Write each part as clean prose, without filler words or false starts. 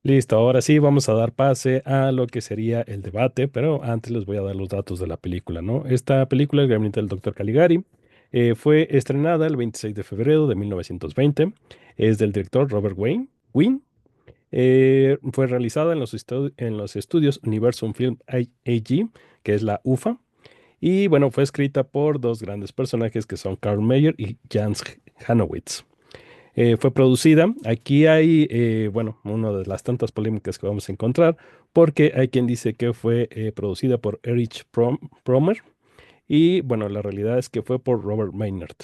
Listo, ahora sí vamos a dar pase a lo que sería el debate, pero antes les voy a dar los datos de la película, ¿no? Esta película, El gabinete del Doctor Caligari, fue estrenada el 26 de febrero de 1920. Es del director Robert Wynne. Fue realizada en en los estudios Universum Film AG, que es la UFA. Y bueno, fue escrita por dos grandes personajes que son Carl Mayer y Jans Hanowitz. Fue producida. Aquí hay, bueno, una de las tantas polémicas que vamos a encontrar, porque hay quien dice que fue producida por Promer y bueno, la realidad es que fue por Robert Maynard.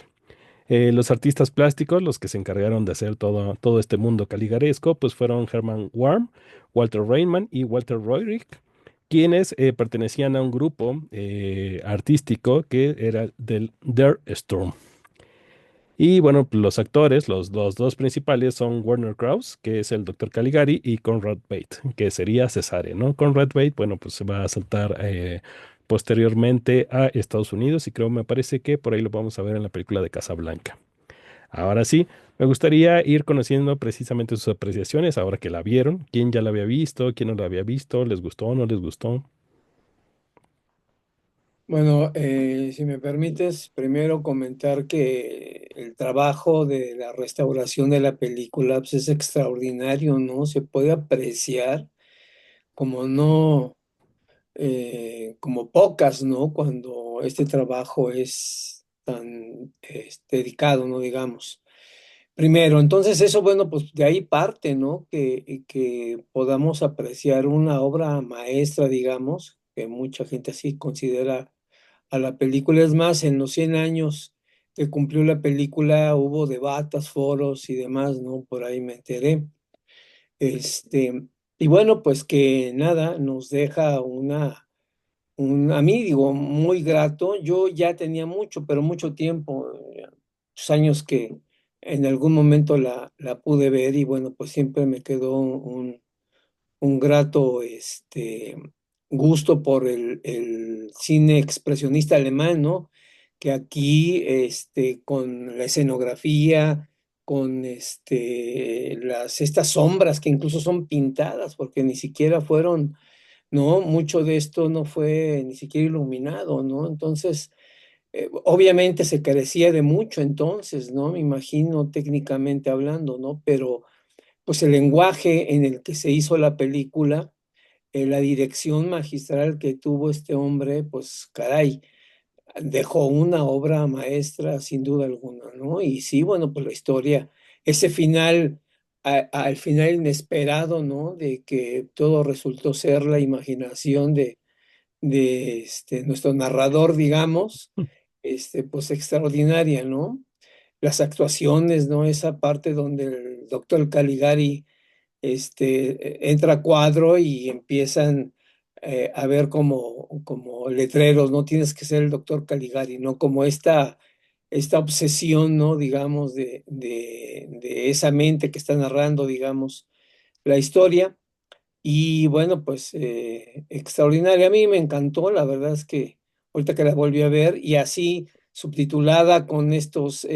Los artistas plásticos, los que se encargaron de hacer todo este mundo caligaresco, pues fueron Herman Warm, Walter Rainman y Walter Royrich, quienes pertenecían a un grupo artístico que era del Der Sturm. Y bueno, los actores, los dos principales son Werner Krauss, que es el Doctor Caligari, y Conrad Veidt, que sería Cesare, ¿no? Conrad Veidt, bueno, pues se va a saltar posteriormente a Estados Unidos y creo, me parece que por ahí lo vamos a ver en la película de Casablanca. Ahora sí, me gustaría ir conociendo precisamente sus apreciaciones, ahora que la vieron, quién ya la había visto, quién no la había visto, les gustó o no les gustó. Bueno, si me permites, primero comentar que el trabajo de la restauración de la película pues, es extraordinario, ¿no? Se puede apreciar como no, como pocas, ¿no? Cuando este trabajo es tan dedicado, ¿no? Digamos. Primero, entonces eso, bueno, pues de ahí parte, ¿no? Que podamos apreciar una obra maestra, digamos, que mucha gente así considera a la película. Es más, en los 100 años que cumplió la película hubo debates, foros y demás, ¿no? Por ahí me enteré. Y bueno, pues que nada, nos deja a mí digo, muy grato. Yo ya tenía mucho, pero mucho tiempo, muchos años que en algún momento la pude ver y bueno, pues siempre me quedó un grato gusto por el cine expresionista alemán, ¿no? Que aquí con la escenografía, con estas sombras que incluso son pintadas, porque ni siquiera fueron, ¿no? Mucho de esto no fue ni siquiera iluminado, ¿no? Entonces, obviamente se carecía de mucho entonces, ¿no? Me imagino técnicamente hablando, ¿no? Pero pues el lenguaje en el que se hizo la película, la dirección magistral que tuvo este hombre, pues caray, dejó una obra maestra sin duda alguna, ¿no? Y sí, bueno, pues la historia, ese final, al final inesperado, ¿no? De que todo resultó ser la imaginación de nuestro narrador, digamos, pues extraordinaria, ¿no? Las actuaciones, ¿no? Esa parte donde el doctor Caligari entra a cuadro y empiezan a ver como letreros, no tienes que ser el doctor Caligari, ¿no? Como esta obsesión, ¿no? Digamos, de esa mente que está narrando, digamos, la historia. Y bueno, pues extraordinaria. A mí me encantó, la verdad es que ahorita que la volví a ver y así subtitulada con estos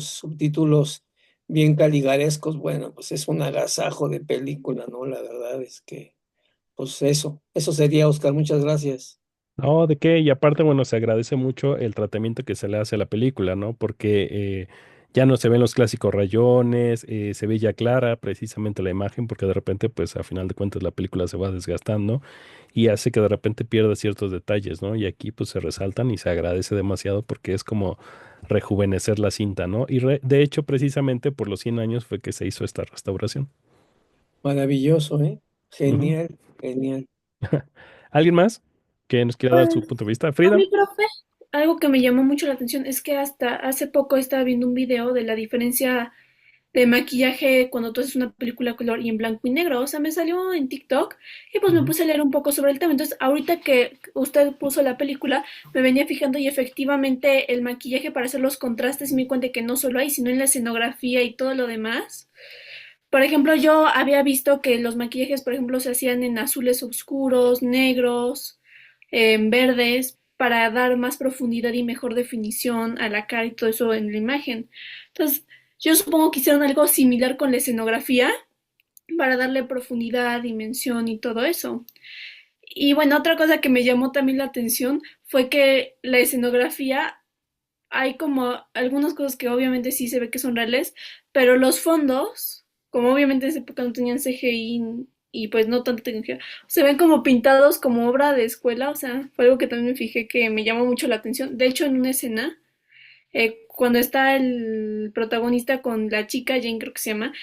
subtítulos bien caligarescos, bueno, pues es un agasajo de película, ¿no? La verdad es que, pues eso sería, Oscar. Muchas gracias. No, ¿de qué? Y aparte, bueno, se agradece mucho el tratamiento que se le hace a la película, ¿no? Porque ya no se ven los clásicos rayones, se ve ya clara precisamente la imagen, porque de repente, pues a final de cuentas la película se va desgastando y hace que de repente pierda ciertos detalles, ¿no? Y aquí pues se resaltan y se agradece demasiado porque es como rejuvenecer la cinta, ¿no? Y de hecho, precisamente por los 100 años fue que se hizo esta restauración. Maravilloso, ¿eh? Ujú. Genial, genial. ¿Alguien más que nos quiera dar su Pues, punto de vista? a Frida. mí, profe, algo que me llamó mucho la atención es que hasta hace poco estaba viendo un video de la diferencia de maquillaje cuando tú haces una película a color y en blanco y negro. O sea, me salió en TikTok y pues me Ujú. puse a leer un poco sobre el tema. Entonces, ahorita que usted puso la película, me venía fijando y efectivamente el maquillaje para hacer los contrastes me di cuenta que no solo hay, sino en la escenografía y todo lo demás. Por ejemplo, yo había visto que los maquillajes, por ejemplo, se hacían en azules oscuros, negros, en verdes, para dar más profundidad y mejor definición a la cara y todo eso en la imagen. Entonces, yo supongo que hicieron algo similar con la escenografía para darle profundidad, dimensión y todo eso. Y bueno, otra cosa que me llamó también la atención fue que la escenografía, hay como algunas cosas que obviamente sí se ve que son reales, pero los fondos, como obviamente en esa época no tenían CGI y pues no tanta tecnología, se ven como pintados como obra de escuela, o sea, fue algo que también me fijé que me llamó mucho la atención. De hecho, en una escena, cuando está el protagonista con la chica, Jane creo que se llama,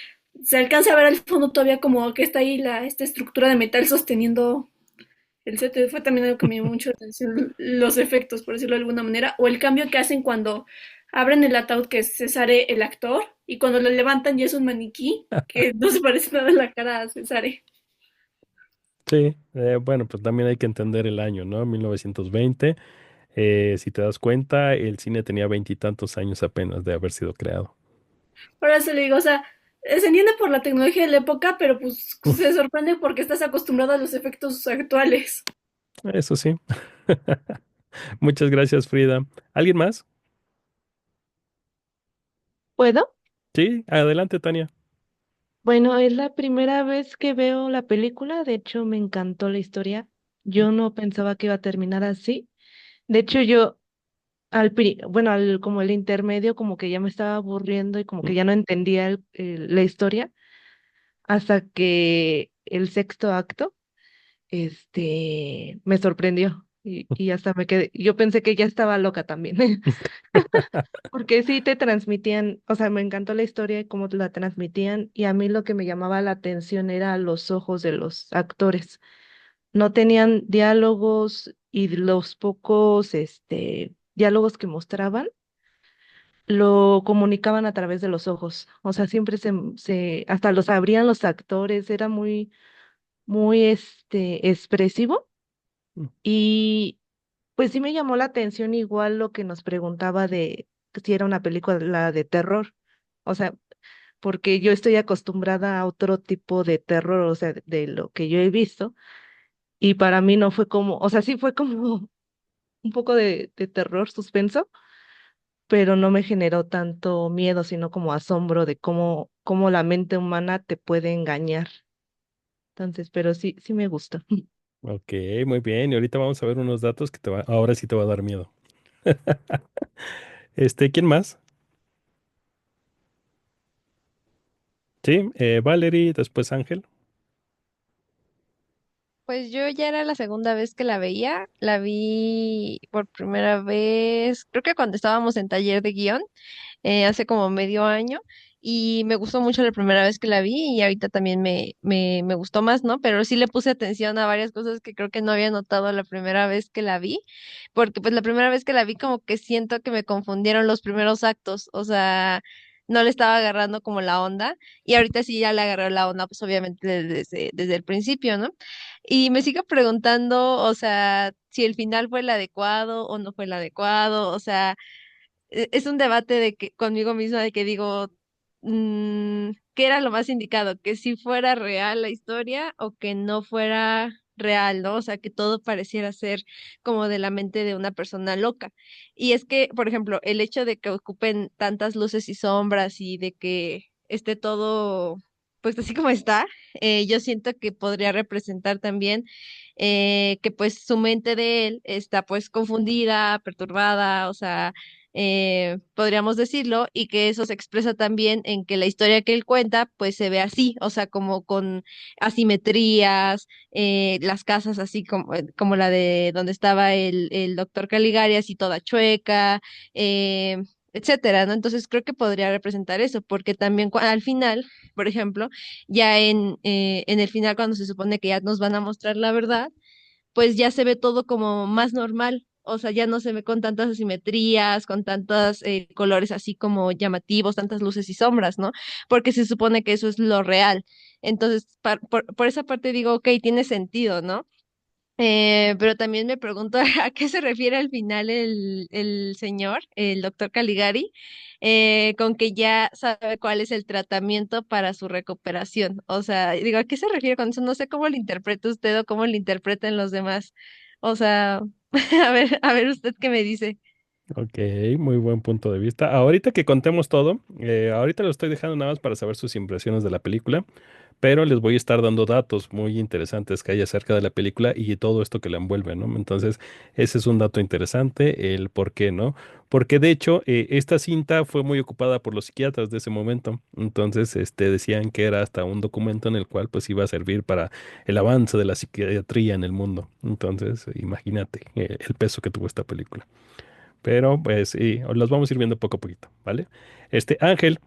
se alcanza a ver al fondo todavía como que está ahí esta estructura de metal sosteniendo el set. Fue también algo que me llamó mucho la atención, los efectos, por decirlo de alguna manera, o el cambio que hacen cuando abren el ataúd, que es Cesare el actor, y cuando lo levantan ya es un maniquí, que no se parece nada en la cara a Cesare. Sí, bueno, pues también hay que entender el año, ¿no? 1920. Si te das cuenta, el cine tenía veintitantos años apenas de haber sido creado. Por eso le digo, o sea, se entiende por la tecnología de la época, pero pues se sorprende porque estás acostumbrado a los efectos actuales. Eso sí. Muchas gracias, Frida. ¿Alguien más? ¿Puedo? Sí, adelante, Tania. Bueno, es la primera vez que veo la película, de hecho me encantó la historia. Yo no pensaba que iba a terminar así. De hecho, yo bueno, como el intermedio, como que ya me estaba aburriendo y como que ya no entendía la historia hasta que el sexto acto, me sorprendió y hasta me quedé, yo pensé que ya estaba loca también. Porque sí te transmitían, o sea, me encantó la historia y cómo te la transmitían, y a mí lo que me llamaba la atención era los ojos de los actores. No tenían diálogos y los pocos, diálogos que mostraban, lo comunicaban a través de los ojos. O sea, siempre hasta los abrían los actores, era muy, muy, expresivo. Y pues sí me llamó la atención igual lo que nos preguntaba de si era una película de terror. O sea, porque yo estoy acostumbrada a otro tipo de terror, o sea, de lo que yo he visto, y para mí no fue como, o sea, sí fue como un poco de terror, suspenso, pero no me generó tanto miedo, sino como asombro de cómo la mente humana te puede engañar. Entonces, pero sí, sí me gustó. Ok, muy bien. Y ahorita vamos a ver unos datos que ahora sí te va a dar miedo. ¿Quién más? Sí, Valerie, después Ángel. Pues yo ya era la segunda vez que la veía, la vi por primera vez, creo que cuando estábamos en taller de guión, hace como medio año, y me gustó mucho la primera vez que la vi y ahorita también me gustó más, ¿no? Pero sí le puse atención a varias cosas que creo que no había notado la primera vez que la vi, porque pues la primera vez que la vi como que siento que me confundieron los primeros actos, o sea, no le estaba agarrando como la onda, y ahorita sí ya le agarré la onda, pues obviamente desde el principio, ¿no? Y me sigo preguntando, o sea, si el final fue el adecuado o no fue el adecuado, o sea, es un debate de que conmigo misma de que digo, ¿qué era lo más indicado? Que si fuera real la historia o que no fuera real, ¿no? O sea, que todo pareciera ser como de la mente de una persona loca. Y es que, por ejemplo, el hecho de que ocupen tantas luces y sombras y de que esté todo, pues así como está, yo siento que podría representar también que pues su mente de él está pues confundida, perturbada, o sea, podríamos decirlo, y que eso se expresa también en que la historia que él cuenta, pues se ve así, o sea, como con asimetrías, las casas así como la de donde estaba el doctor Caligari, así toda chueca, etcétera, ¿no? Entonces creo que podría representar eso, porque también al final, por ejemplo, ya en el final, cuando se supone que ya nos van a mostrar la verdad, pues ya se ve todo como más normal. O sea, ya no se ve con tantas asimetrías, con tantos colores así como llamativos, tantas luces y sombras, ¿no? Porque se supone que eso es lo real. Entonces, por esa parte digo, ok, tiene sentido, ¿no? Pero también me pregunto a qué se refiere al final el señor, el doctor Caligari, con que ya sabe cuál es el tratamiento para su recuperación. O sea, digo, ¿a qué se refiere con eso? No sé cómo lo interpreta usted o cómo lo interpretan los demás. O sea, a ver usted qué me dice. Ok, muy buen punto de vista. Ahorita que contemos todo, ahorita lo estoy dejando nada más para saber sus impresiones de la película, pero les voy a estar dando datos muy interesantes que hay acerca de la película y todo esto que la envuelve, ¿no? Entonces, ese es un dato interesante, el por qué, ¿no? Porque de hecho, esta cinta fue muy ocupada por los psiquiatras de ese momento. Entonces, decían que era hasta un documento en el cual pues iba a servir para el avance de la psiquiatría en el mundo. Entonces, imagínate el peso que tuvo esta película. Pero pues sí, los vamos a ir viendo poco a poquito, ¿vale? Ángel,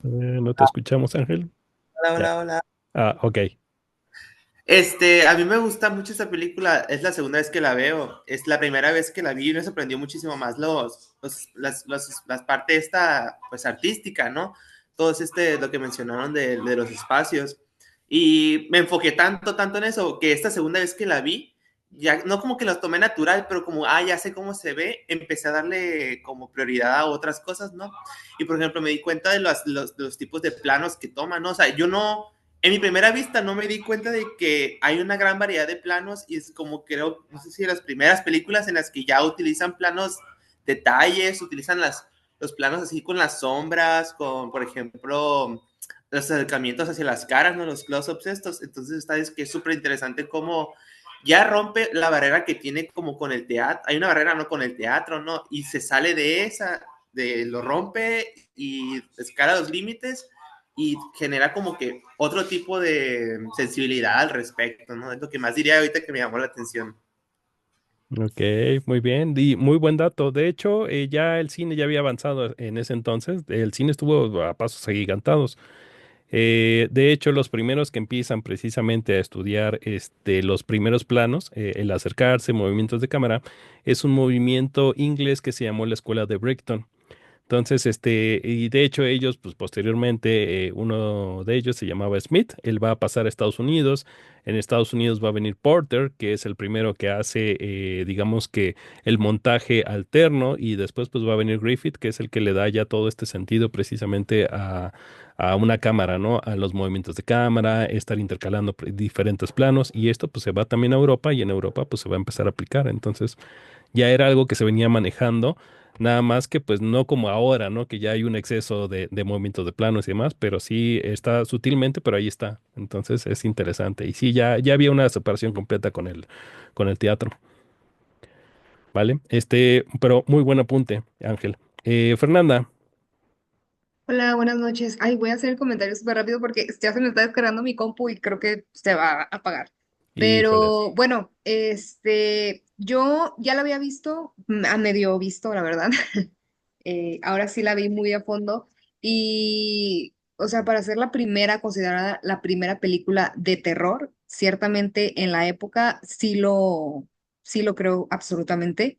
no te escuchamos, Ángel. Hola, Ya. hola, hola. Ah, ok. A mí me gusta mucho esta película, es la segunda vez que la veo, es la primera vez que la vi y me sorprendió muchísimo más las partes esta, pues artística, ¿no? Todo lo que mencionaron de los espacios. Y me enfoqué tanto en eso, que esta segunda vez que la vi, ya no como que lo tomé natural, pero como, ya sé cómo se ve, empecé a darle como prioridad a otras cosas, ¿no? Y por ejemplo, me di cuenta de de los tipos de planos que toman, ¿no? O sea, yo no, en mi primera vista no me di cuenta de que hay una gran variedad de planos y es como creo, no sé si las primeras películas en las que ya utilizan planos detalles, utilizan los planos así con las sombras, con, por ejemplo, los acercamientos hacia las caras, ¿no? Los close-ups estos. Entonces, es que es súper interesante cómo ya rompe la barrera que tiene como con el teatro. Hay una barrera, ¿no? Con el teatro, ¿no? Y se sale de esa, lo rompe y escala los límites y genera como que otro tipo de sensibilidad al respecto, ¿no? Es lo que más diría ahorita que me llamó la atención. Ok, muy bien. Y muy buen dato. De hecho, ya el cine ya había avanzado en ese entonces. El cine estuvo a pasos agigantados. De hecho, los primeros que empiezan precisamente a estudiar los primeros planos, el acercarse, movimientos de cámara, es un movimiento inglés que se llamó la Escuela de Brighton. Entonces, y de hecho ellos, pues posteriormente, uno de ellos se llamaba Smith, él va a pasar a Estados Unidos, en Estados Unidos va a venir Porter, que es el primero que hace, digamos que el montaje alterno, y después pues va a venir Griffith, que es el que le da ya todo este sentido precisamente a una cámara, ¿no? A los movimientos de cámara, estar intercalando diferentes planos, y esto pues se va también a Europa, y en Europa pues se va a empezar a aplicar, entonces ya era algo que se venía manejando, nada más que pues no como ahora, ¿no? Que ya hay un exceso de movimientos de planos y demás, pero sí está sutilmente, pero ahí está. Entonces es interesante. Y sí, ya había una separación completa con el teatro, ¿vale? Pero muy buen apunte, Ángel. Fernanda, Hola, buenas noches. Ay, voy a hacer el comentario súper rápido porque ya se me está descargando mi compu y creo que se va a apagar. híjoles. Pero bueno, yo ya la había visto, a medio visto, la verdad. Ahora sí la vi muy a fondo. Y, o sea, para ser la primera, considerada la primera película de terror, ciertamente en la época sí lo creo absolutamente.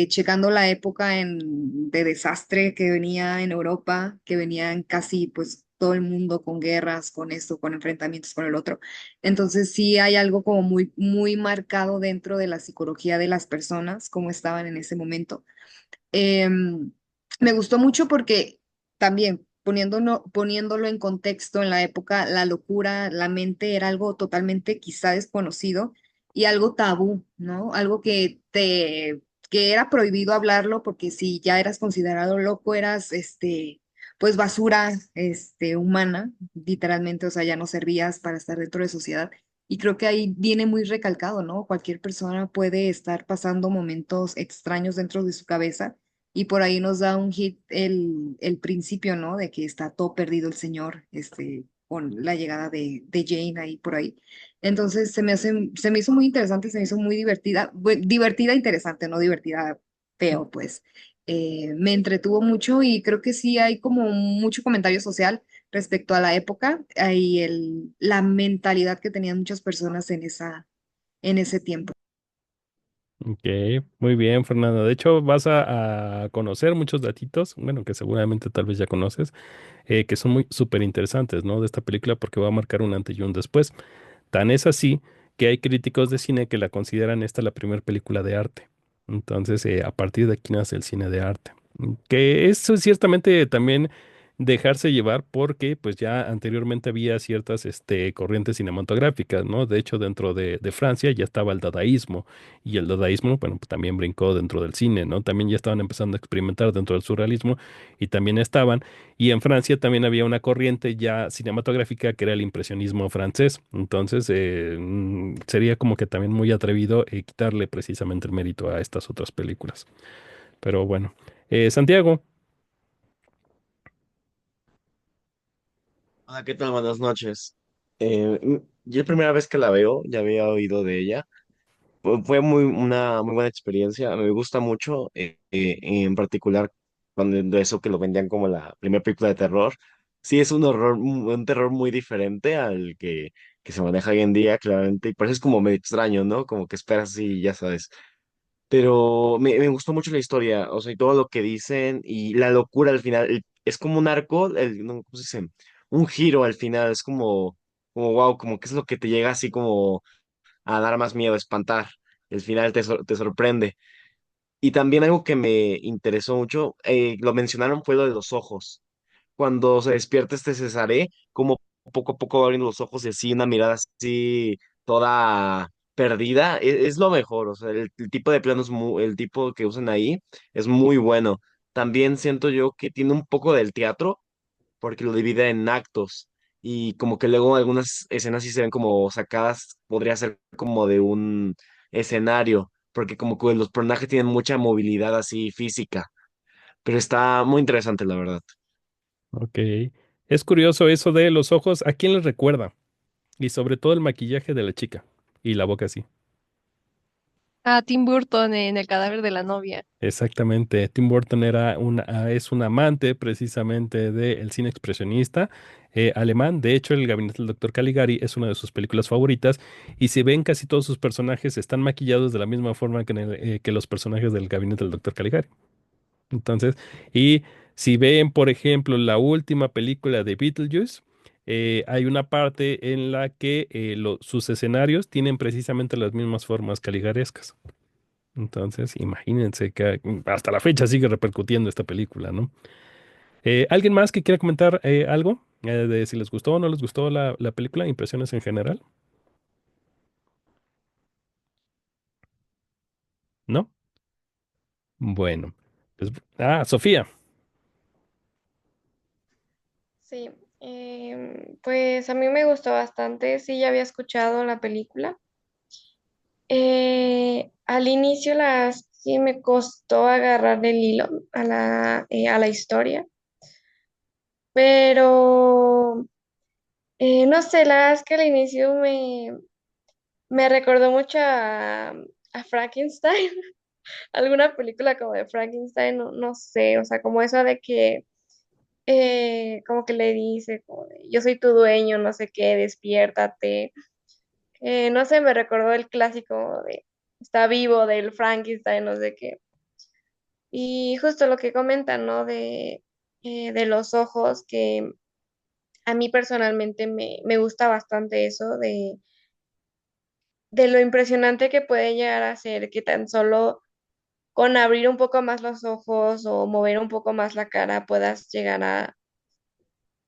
Checando la época de desastre que venía en Europa, que venía en casi pues todo el mundo con guerras, con esto, con enfrentamientos con el otro. Entonces sí hay algo como muy marcado dentro de la psicología de las personas, como estaban en ese momento. Em, Me gustó mucho porque también poniéndolo en contexto en la época, la locura, la mente era algo totalmente quizá desconocido y algo tabú, ¿no? Algo que era prohibido hablarlo porque si ya eras considerado loco, eras pues basura humana, literalmente, o sea, ya no servías para estar dentro de sociedad. Y creo que ahí viene muy recalcado, ¿no? Cualquier persona puede estar pasando momentos extraños dentro de su cabeza y por ahí nos da un hit el principio, ¿no? De que está todo perdido el señor, con la llegada de Jane ahí por ahí. Entonces se me hizo muy interesante, se me hizo muy divertida, divertida, interesante, no divertida, feo, pues. Me entretuvo mucho y creo que sí hay como mucho comentario social respecto a la época y la mentalidad que tenían muchas personas en ese tiempo. Ok, muy bien, Fernanda. De hecho, vas a conocer muchos datitos, bueno, que seguramente tal vez ya conoces, que son muy súper interesantes, ¿no? De esta película porque va a marcar un antes y un después. Tan es así que hay críticos de cine que la consideran esta la primera película de arte. Entonces, a partir de aquí nace el cine de arte. Que es ciertamente también dejarse llevar porque pues ya anteriormente había ciertas corrientes cinematográficas, ¿no? De hecho, dentro de Francia ya estaba el dadaísmo y el dadaísmo, bueno, pues también brincó dentro del cine, ¿no? También ya estaban empezando a experimentar dentro del surrealismo y también estaban. Y en Francia también había una corriente ya cinematográfica que era el impresionismo francés. Entonces, sería como que también muy atrevido quitarle precisamente el mérito a estas otras películas. Pero bueno, Santiago. Hola, ¿qué tal? Buenas noches. Yo la primera vez que la veo, ya había oído de ella. Fue una muy buena experiencia. Me gusta mucho, en particular, cuando de eso que lo vendían como la primera película de terror. Sí, es un horror, un terror muy diferente al que se maneja hoy en día, claramente. Y por eso es como medio extraño, ¿no? Como que esperas así, ya sabes. Pero me gustó mucho la historia, o sea, y todo lo que dicen y la locura al final. Es como un arco, no, ¿cómo se dice? Un giro al final, es como wow, como que es lo que te llega así como a dar más miedo, a espantar. El final te sorprende. Y también algo que me interesó mucho, lo mencionaron, fue lo de los ojos. Cuando se despierta este Cesaré, como poco a poco va abriendo los ojos y así, una mirada así toda perdida, es, lo mejor. O sea, el tipo de planos, el tipo que usan ahí es muy bueno. También siento yo que tiene un poco del teatro, porque lo divide en actos y como que luego algunas escenas sí se ven como sacadas, podría ser como de un escenario, porque como que los personajes tienen mucha movilidad así física, pero está muy interesante, la verdad. Ok. Es curioso eso de los ojos. ¿A quién les recuerda? Y sobre todo el maquillaje de la chica. Y la boca así. A Tim Burton en El cadáver de la novia. Exactamente. Tim Burton es un amante precisamente del cine expresionista alemán. De hecho, El gabinete del doctor Caligari es una de sus películas favoritas. Y si ven, casi todos sus personajes están maquillados de la misma forma que los personajes del gabinete del doctor Caligari. Entonces, y si ven, por ejemplo, la última película de Beetlejuice, hay una parte en la que sus escenarios tienen precisamente las mismas formas caligarescas. Entonces, imagínense que hasta la fecha sigue repercutiendo esta película, ¿no? ¿Alguien más que quiera comentar algo de si les gustó o no les gustó la película? Impresiones en general, ¿no? Bueno, pues, Sofía. Sí, pues a mí me gustó bastante, sí, ya había escuchado la película. Al inicio sí me costó agarrar el hilo a la historia, pero no sé, la verdad es que al inicio me recordó mucho a Frankenstein, alguna película como de Frankenstein, no, no sé, o sea, como eso de que como que le dice, como de, yo soy tu dueño, no sé qué, despiértate. No sé, me recordó el clásico de está vivo del Frankenstein, no sé qué. Y justo lo que comentan, ¿no? De los ojos, que a mí personalmente me gusta bastante eso, de lo impresionante que puede llegar a ser que tan solo con abrir un poco más los ojos o mover un poco más la cara puedas llegar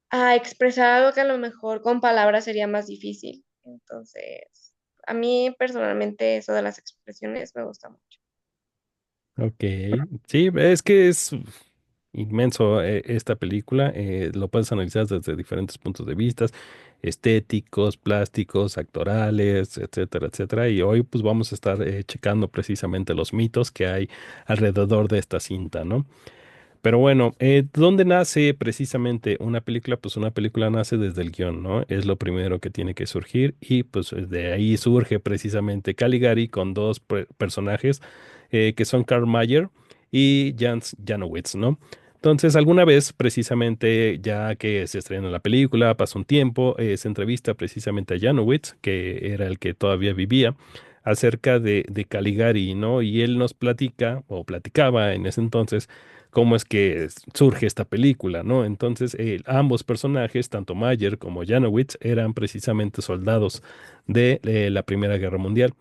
a expresar algo que a lo mejor con palabras sería más difícil. Entonces, a mí personalmente eso de las expresiones me gusta mucho. Ok, sí, es que es inmenso esta película, lo puedes analizar desde diferentes puntos de vista, estéticos, plásticos, actorales, etcétera, etcétera, y hoy pues vamos a estar checando precisamente los mitos que hay alrededor de esta cinta, ¿no? Pero bueno, ¿dónde nace precisamente una película? Pues una película nace desde el guión, ¿no? Es lo primero que tiene que surgir y pues de ahí surge precisamente Caligari con dos personajes que son Karl Mayer y Jans Janowitz, ¿no? Entonces, alguna vez, precisamente, ya que se estrena la película, pasó un tiempo, se entrevista precisamente a Janowitz, que era el que todavía vivía, acerca de Caligari, ¿no? Y él nos platica, o platicaba en ese entonces, cómo es que surge esta película, ¿no? Entonces, ambos personajes, tanto Mayer como Janowitz, eran precisamente soldados de la Primera Guerra Mundial.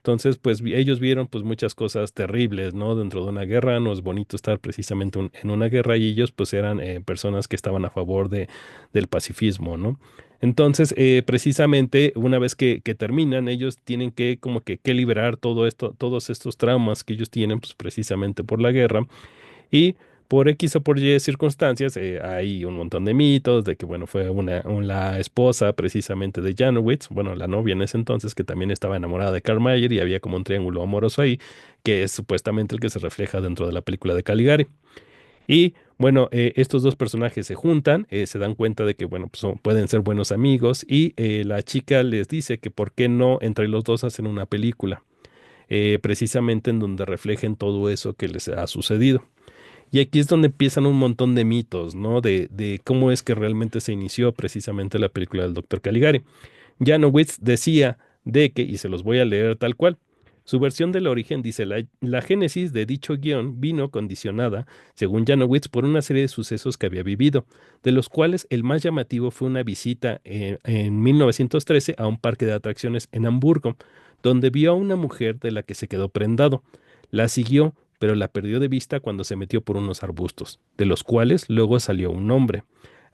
Entonces, pues ellos vieron pues muchas cosas terribles, ¿no? Dentro de una guerra, no es bonito estar precisamente en una guerra y ellos pues eran personas que estaban a favor del pacifismo, ¿no? Entonces, precisamente una vez que terminan, ellos tienen que como que liberar todo esto, todos estos traumas que ellos tienen pues precisamente por la guerra y por X o por Y circunstancias, hay un montón de mitos de que, bueno, fue la esposa precisamente de Janowitz, bueno, la novia en ese entonces, que también estaba enamorada de Karl Mayer y había como un triángulo amoroso ahí, que es supuestamente el que se refleja dentro de la película de Caligari. Y bueno, estos dos personajes se juntan, se dan cuenta de que, bueno, pues pueden ser buenos amigos y la chica les dice que por qué no entre los dos hacen una película, precisamente en donde reflejen todo eso que les ha sucedido. Y aquí es donde empiezan un montón de mitos, ¿no? De cómo es que realmente se inició precisamente la película del Doctor Caligari. Janowitz decía de que, y se los voy a leer tal cual, su versión del origen dice, la génesis de dicho guión vino condicionada, según Janowitz, por una serie de sucesos que había vivido, de los cuales el más llamativo fue una visita en 1913 a un parque de atracciones en Hamburgo, donde vio a una mujer de la que se quedó prendado. La siguió, pero la perdió de vista cuando se metió por unos arbustos, de los cuales luego salió un hombre.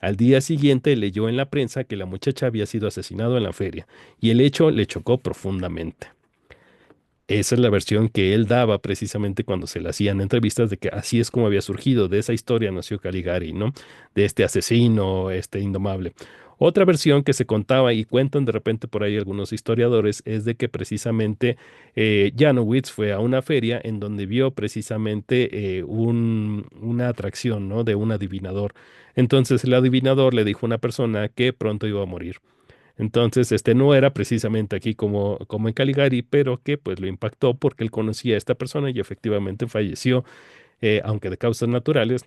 Al día siguiente leyó en la prensa que la muchacha había sido asesinada en la feria, y el hecho le chocó profundamente. Esa es la versión que él daba precisamente cuando se le hacían entrevistas de que así es como había surgido, de esa historia nació Caligari, ¿no? De este asesino, este indomable. Otra versión que se contaba y cuentan de repente por ahí algunos historiadores es de que precisamente Janowitz fue a una feria en donde vio precisamente una atracción, ¿no? De un adivinador. Entonces el adivinador le dijo a una persona que pronto iba a morir. Entonces, este no era precisamente aquí como en Caligari, pero que pues lo impactó porque él conocía a esta persona y efectivamente falleció, aunque de causas naturales,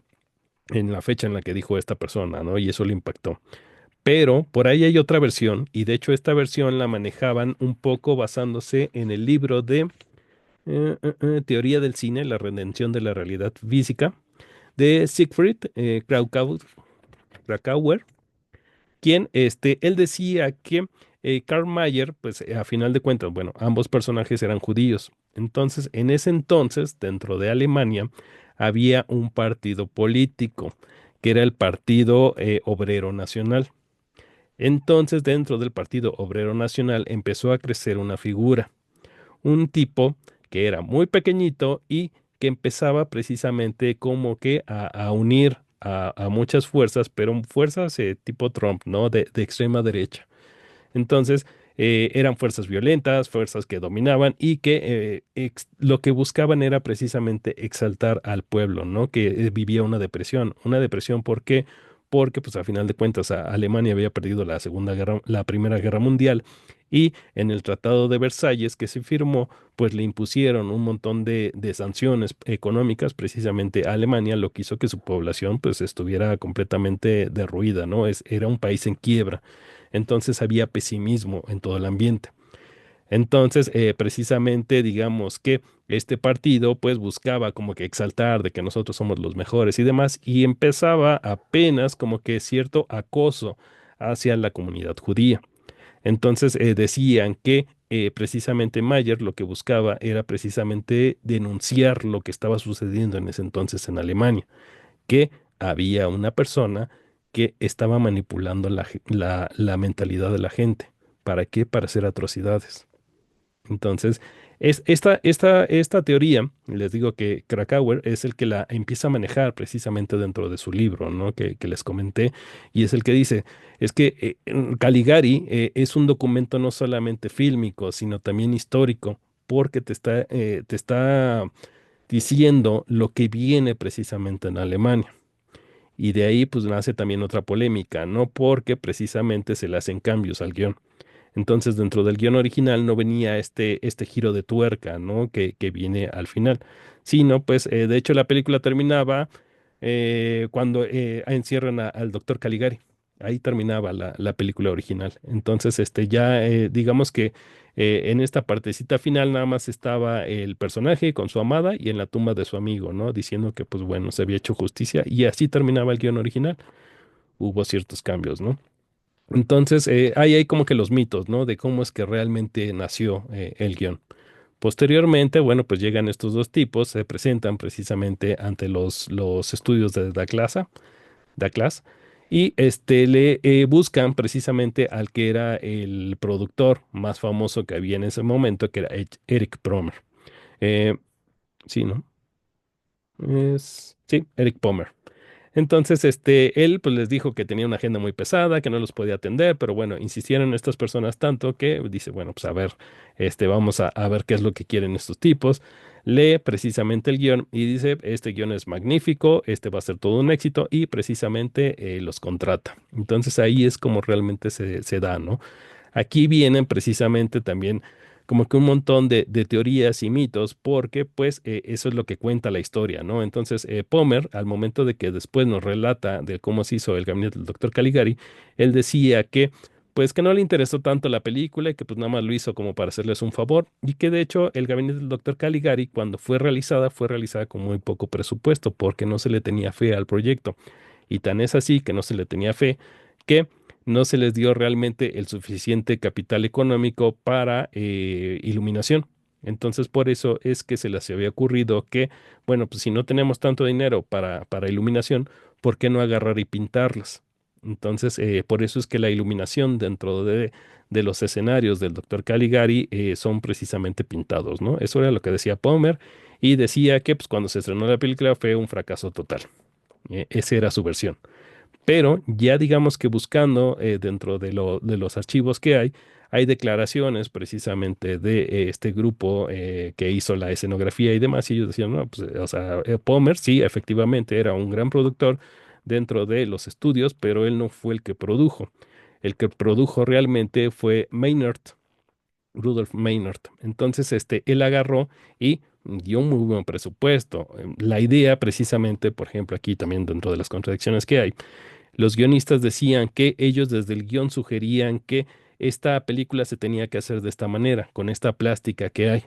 en la fecha en la que dijo esta persona, ¿no? Y eso lo impactó. Pero por ahí hay otra versión, y de hecho esta versión la manejaban un poco basándose en el libro de Teoría del cine, la redención de la realidad física, de Siegfried Krakauer, quien él decía que Karl Mayer, pues a final de cuentas, bueno, ambos personajes eran judíos. Entonces, en ese entonces, dentro de Alemania, había un partido político, que era el Partido Obrero Nacional. Entonces, dentro del Partido Obrero Nacional empezó a crecer una figura, un tipo que era muy pequeñito y que empezaba precisamente como que a unir a muchas fuerzas, pero fuerzas tipo Trump, ¿no? De extrema derecha. Entonces, eran fuerzas violentas, fuerzas que dominaban y que lo que buscaban era precisamente exaltar al pueblo, ¿no? Que vivía una depresión. Una depresión, ¿por qué? Porque, pues, a final de cuentas, Alemania había perdido la Primera Guerra Mundial y en el Tratado de Versalles que se firmó, pues le impusieron un montón de sanciones económicas precisamente a Alemania, lo que hizo que su población, pues, estuviera completamente derruida, ¿no? Era un país en quiebra. Entonces había pesimismo en todo el ambiente. Entonces, precisamente, digamos que este partido pues buscaba como que exaltar de que nosotros somos los mejores y demás, y empezaba apenas como que cierto acoso hacia la comunidad judía. Entonces, decían que precisamente Mayer lo que buscaba era precisamente denunciar lo que estaba sucediendo en ese entonces en Alemania, que había una persona que estaba manipulando la mentalidad de la gente. ¿Para qué? Para hacer atrocidades. Entonces, esta teoría, les digo que Krakauer es el que la empieza a manejar precisamente dentro de su libro, ¿no? Que les comenté, y es el que dice, es que Caligari es un documento no solamente fílmico, sino también histórico, porque te está diciendo lo que viene precisamente en Alemania. Y de ahí pues nace también otra polémica, ¿no? Porque precisamente se le hacen cambios al guión. Entonces dentro del guión original no venía este giro de tuerca, ¿no? Que viene al final. Sino pues de hecho la película terminaba cuando encierran al doctor Caligari. Ahí terminaba la película original. Entonces ya digamos que en esta partecita final nada más estaba el personaje con su amada y en la tumba de su amigo, ¿no? Diciendo que pues bueno, se había hecho justicia y así terminaba el guión original. Hubo ciertos cambios, ¿no? Entonces, ahí hay como que los mitos, ¿no? De cómo es que realmente nació el guión. Posteriormente, bueno, pues llegan estos dos tipos, se presentan precisamente ante los estudios de Da Class, y le buscan precisamente al que era el productor más famoso que había en ese momento, que era Eric Promer. Eh, sí, ¿no? Sí, Eric Pomer. Entonces, él pues les dijo que tenía una agenda muy pesada, que no los podía atender, pero bueno, insistieron estas personas tanto que dice, bueno, pues a ver, vamos a ver qué es lo que quieren estos tipos. Lee precisamente el guión y dice, este guión es magnífico, este va a ser todo un éxito y precisamente los contrata. Entonces ahí es como realmente se da, ¿no? Aquí vienen precisamente también como que un montón de teorías y mitos, porque pues eso es lo que cuenta la historia, ¿no? Entonces, Pomer, al momento de que después nos relata de cómo se hizo el gabinete del doctor Caligari, él decía que pues que no le interesó tanto la película y que pues nada más lo hizo como para hacerles un favor y que de hecho el gabinete del doctor Caligari cuando fue realizada con muy poco presupuesto porque no se le tenía fe al proyecto. Y tan es así que no se le tenía fe que no se les dio realmente el suficiente capital económico para iluminación. Entonces, por eso es que se les había ocurrido que, bueno, pues si no tenemos tanto dinero para iluminación, ¿por qué no agarrar y pintarlas? Entonces, por eso es que la iluminación dentro de los escenarios del doctor Caligari son precisamente pintados, ¿no? Eso era lo que decía Palmer y decía que pues, cuando se estrenó la película fue un fracaso total. Esa era su versión. Pero ya digamos que buscando dentro de los archivos que hay declaraciones precisamente de este grupo que hizo la escenografía y demás, y ellos decían, no, pues, o sea, Palmer sí, efectivamente era un gran productor dentro de los estudios, pero él no fue el que produjo. El que produjo realmente fue Maynard, Rudolf Maynard. Entonces, él agarró y dio un muy buen presupuesto. La idea, precisamente, por ejemplo, aquí también dentro de las contradicciones que hay, los guionistas decían que ellos desde el guión sugerían que esta película se tenía que hacer de esta manera, con esta plástica que hay.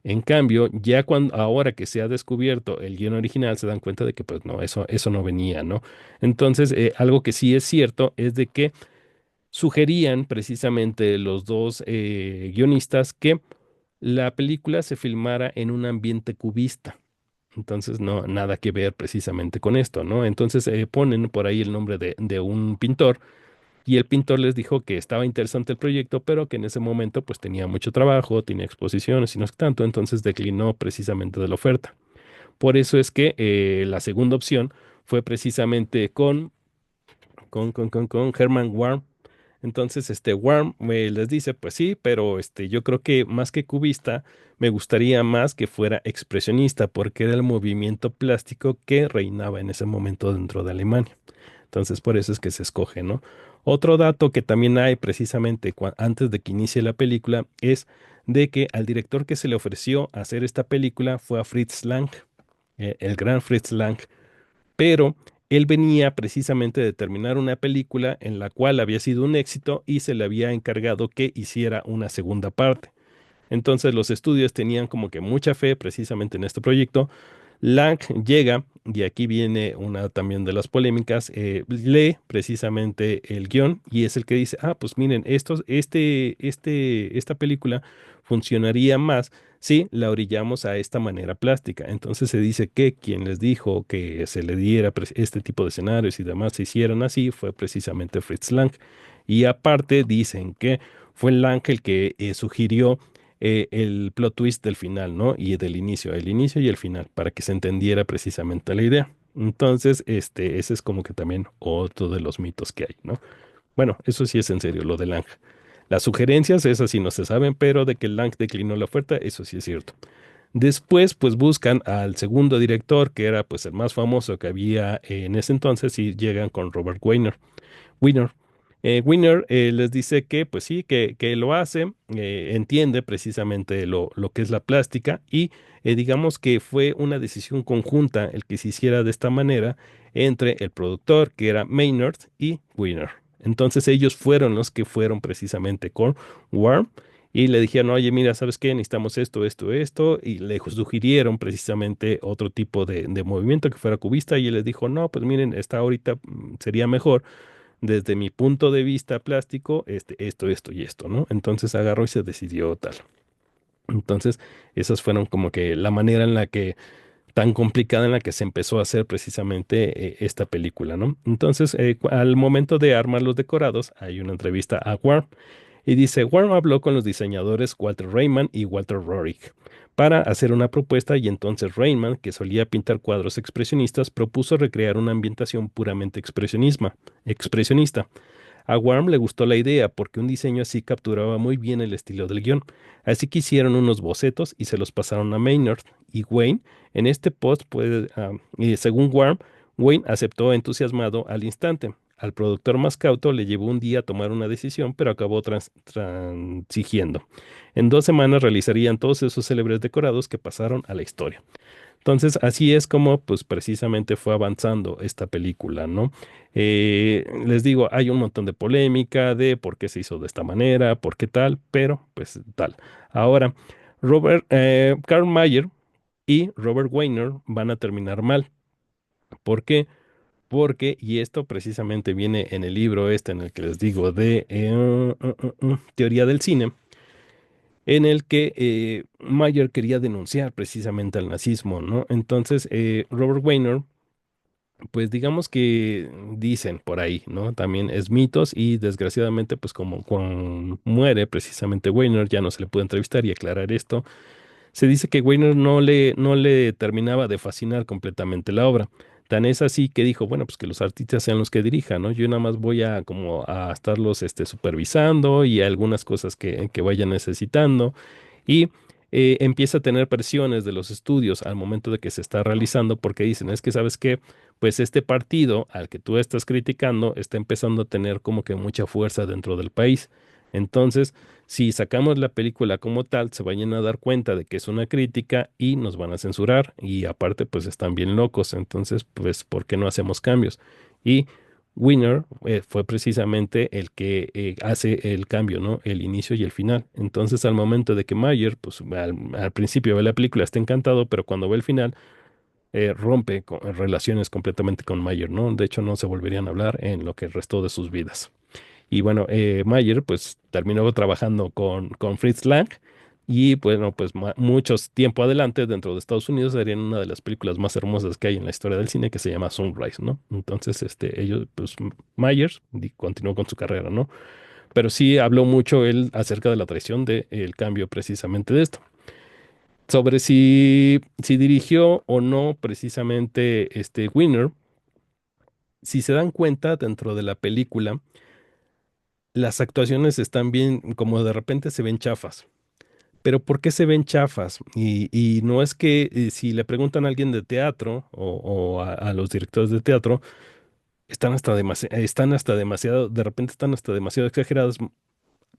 En cambio, ya cuando ahora que se ha descubierto el guión original, se dan cuenta de que pues no, eso no venía, ¿no? Entonces, algo que sí es cierto es de que sugerían precisamente los dos guionistas que la película se filmara en un ambiente cubista. Entonces, no, nada que ver precisamente con esto, ¿no? Entonces, ponen por ahí el nombre de un pintor y el pintor les dijo que estaba interesante el proyecto, pero que en ese momento pues tenía mucho trabajo, tenía exposiciones y no es tanto, entonces declinó precisamente de la oferta. Por eso es que la segunda opción fue precisamente con Herman Warm. Entonces, Worm les dice, pues sí, pero yo creo que más que cubista, me gustaría más que fuera expresionista, porque era el movimiento plástico que reinaba en ese momento dentro de Alemania. Entonces, por eso es que se escoge, ¿no? Otro dato que también hay precisamente antes de que inicie la película es de que al director que se le ofreció hacer esta película fue a Fritz Lang, el gran Fritz Lang, pero él venía precisamente de terminar una película en la cual había sido un éxito y se le había encargado que hiciera una segunda parte. Entonces los estudios tenían como que mucha fe precisamente en este proyecto. Lang llega, y aquí viene una también de las polémicas, lee precisamente el guión y es el que dice, ah, pues miren, esta película funcionaría más si la orillamos a esta manera plástica. Entonces se dice que quien les dijo que se le diera este tipo de escenarios y demás se hicieran así fue precisamente Fritz Lang. Y aparte dicen que fue Lang el que sugirió el plot twist del final, ¿no? Y del inicio, el inicio y el final, para que se entendiera precisamente la idea. Entonces, ese es como que también otro de los mitos que hay, ¿no? Bueno, eso sí es en serio, lo de Lang. Las sugerencias, esas sí no se saben, pero de que Lang declinó la oferta, eso sí es cierto. Después, pues buscan al segundo director, que era pues el más famoso que había en ese entonces, y llegan con Robert Weiner. Winner. Winner les dice que, pues sí, que lo hace, entiende precisamente lo que es la plástica y digamos que fue una decisión conjunta el que se hiciera de esta manera entre el productor, que era Maynard, y Winner. Entonces ellos fueron los que fueron precisamente con Warm y le dijeron, oye, mira, ¿sabes qué? Necesitamos esto, esto, esto, y le sugirieron precisamente otro tipo de movimiento que fuera cubista y él les dijo, no, pues miren, está ahorita sería mejor desde mi punto de vista plástico, esto y esto, ¿no? Entonces agarró y se decidió tal. Entonces, esas fueron como que la manera en la que tan complicada en la que se empezó a hacer precisamente esta película, ¿no? Entonces, al momento de armar los decorados, hay una entrevista a Warren y dice, Warren habló con los diseñadores Walter Rayman y Walter Roerich para hacer una propuesta y entonces Rayman, que solía pintar cuadros expresionistas, propuso recrear una ambientación puramente expresionista. A Warm le gustó la idea porque un diseño así capturaba muy bien el estilo del guión, así que hicieron unos bocetos y se los pasaron a Maynard y Wayne. En este post, y según Warm, Wayne aceptó entusiasmado al instante. Al productor más cauto le llevó un día tomar una decisión, pero acabó transigiendo. En 2 semanas realizarían todos esos célebres decorados que pasaron a la historia. Entonces, así es como, pues, precisamente fue avanzando esta película, ¿no? Les digo, hay un montón de polémica de por qué se hizo de esta manera, por qué tal, pero, pues, tal. Ahora, Karl Mayer y Robert Weiner van a terminar mal. ¿Por qué? Porque, y esto precisamente viene en el libro este en el que les digo de Teoría del Cine, en el que Mayer quería denunciar precisamente al nazismo, ¿no? Entonces, Robert Weiner, pues digamos que dicen por ahí, ¿no? También es mitos y desgraciadamente, pues como cuando muere precisamente Weiner, ya no se le puede entrevistar y aclarar esto. Se dice que Weiner no le terminaba de fascinar completamente la obra. Tan es así que dijo, bueno, pues que los artistas sean los que dirijan, ¿no? Yo nada más voy a como a estarlos supervisando y algunas cosas que vayan necesitando. Y empieza a tener presiones de los estudios al momento de que se está realizando porque dicen, es que sabes qué, pues este partido al que tú estás criticando está empezando a tener como que mucha fuerza dentro del país. Entonces, si sacamos la película como tal, se vayan a dar cuenta de que es una crítica y nos van a censurar. Y aparte, pues están bien locos. Entonces, pues, ¿por qué no hacemos cambios? Y Winner fue precisamente el que hace el cambio, ¿no? El inicio y el final. Entonces, al momento de que Mayer, pues al principio de la película está encantado, pero cuando ve el final, rompe relaciones completamente con Mayer, ¿no? De hecho, no se volverían a hablar en lo que restó de sus vidas. Y bueno, Mayer pues terminó trabajando con Fritz Lang y bueno, pues muchos tiempo adelante dentro de Estados Unidos serían una de las películas más hermosas que hay en la historia del cine que se llama Sunrise, ¿no? Entonces, ellos, pues Mayer continuó con su carrera, ¿no? Pero sí habló mucho él acerca de la traición del cambio precisamente de esto. Sobre si dirigió o no precisamente Winner, si se dan cuenta dentro de la película, las actuaciones están bien, como de repente se ven chafas. Pero ¿por qué se ven chafas? Y no es que si le preguntan a alguien de teatro o a los directores de teatro, están hasta demasiado, de repente están hasta demasiado exageradas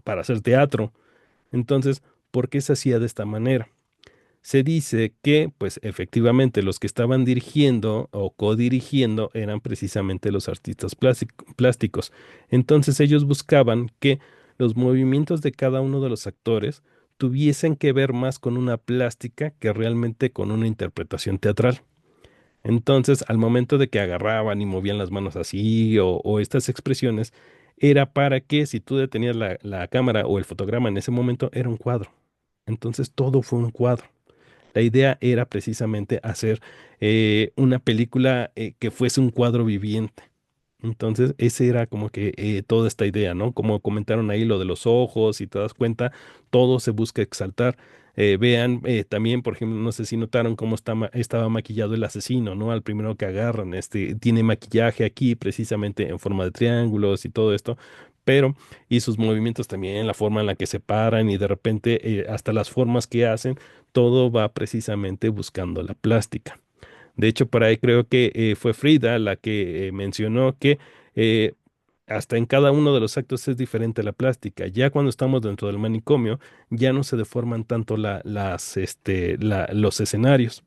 para hacer teatro. Entonces, ¿por qué se hacía de esta manera? Se dice que, pues efectivamente, los que estaban dirigiendo o codirigiendo eran precisamente los artistas plásticos. Entonces ellos buscaban que los movimientos de cada uno de los actores tuviesen que ver más con una plástica que realmente con una interpretación teatral. Entonces, al momento de que agarraban y movían las manos así o estas expresiones, era para que si tú detenías la cámara o el fotograma en ese momento, era un cuadro. Entonces todo fue un cuadro. La idea era precisamente hacer una película que fuese un cuadro viviente. Entonces, esa era como que toda esta idea, ¿no? Como comentaron ahí lo de los ojos, y te das cuenta, todo se busca exaltar. Vean también, por ejemplo, no sé si notaron cómo estaba maquillado el asesino, ¿no? Al primero que agarran, tiene maquillaje aquí precisamente en forma de triángulos y todo esto, pero y sus movimientos también, la forma en la que se paran y de repente hasta las formas que hacen, todo va precisamente buscando la plástica. De hecho, por ahí creo que fue Frida la que mencionó que eh, hasta en cada uno de los actos es diferente la plástica. Ya cuando estamos dentro del manicomio, ya no se deforman tanto los escenarios.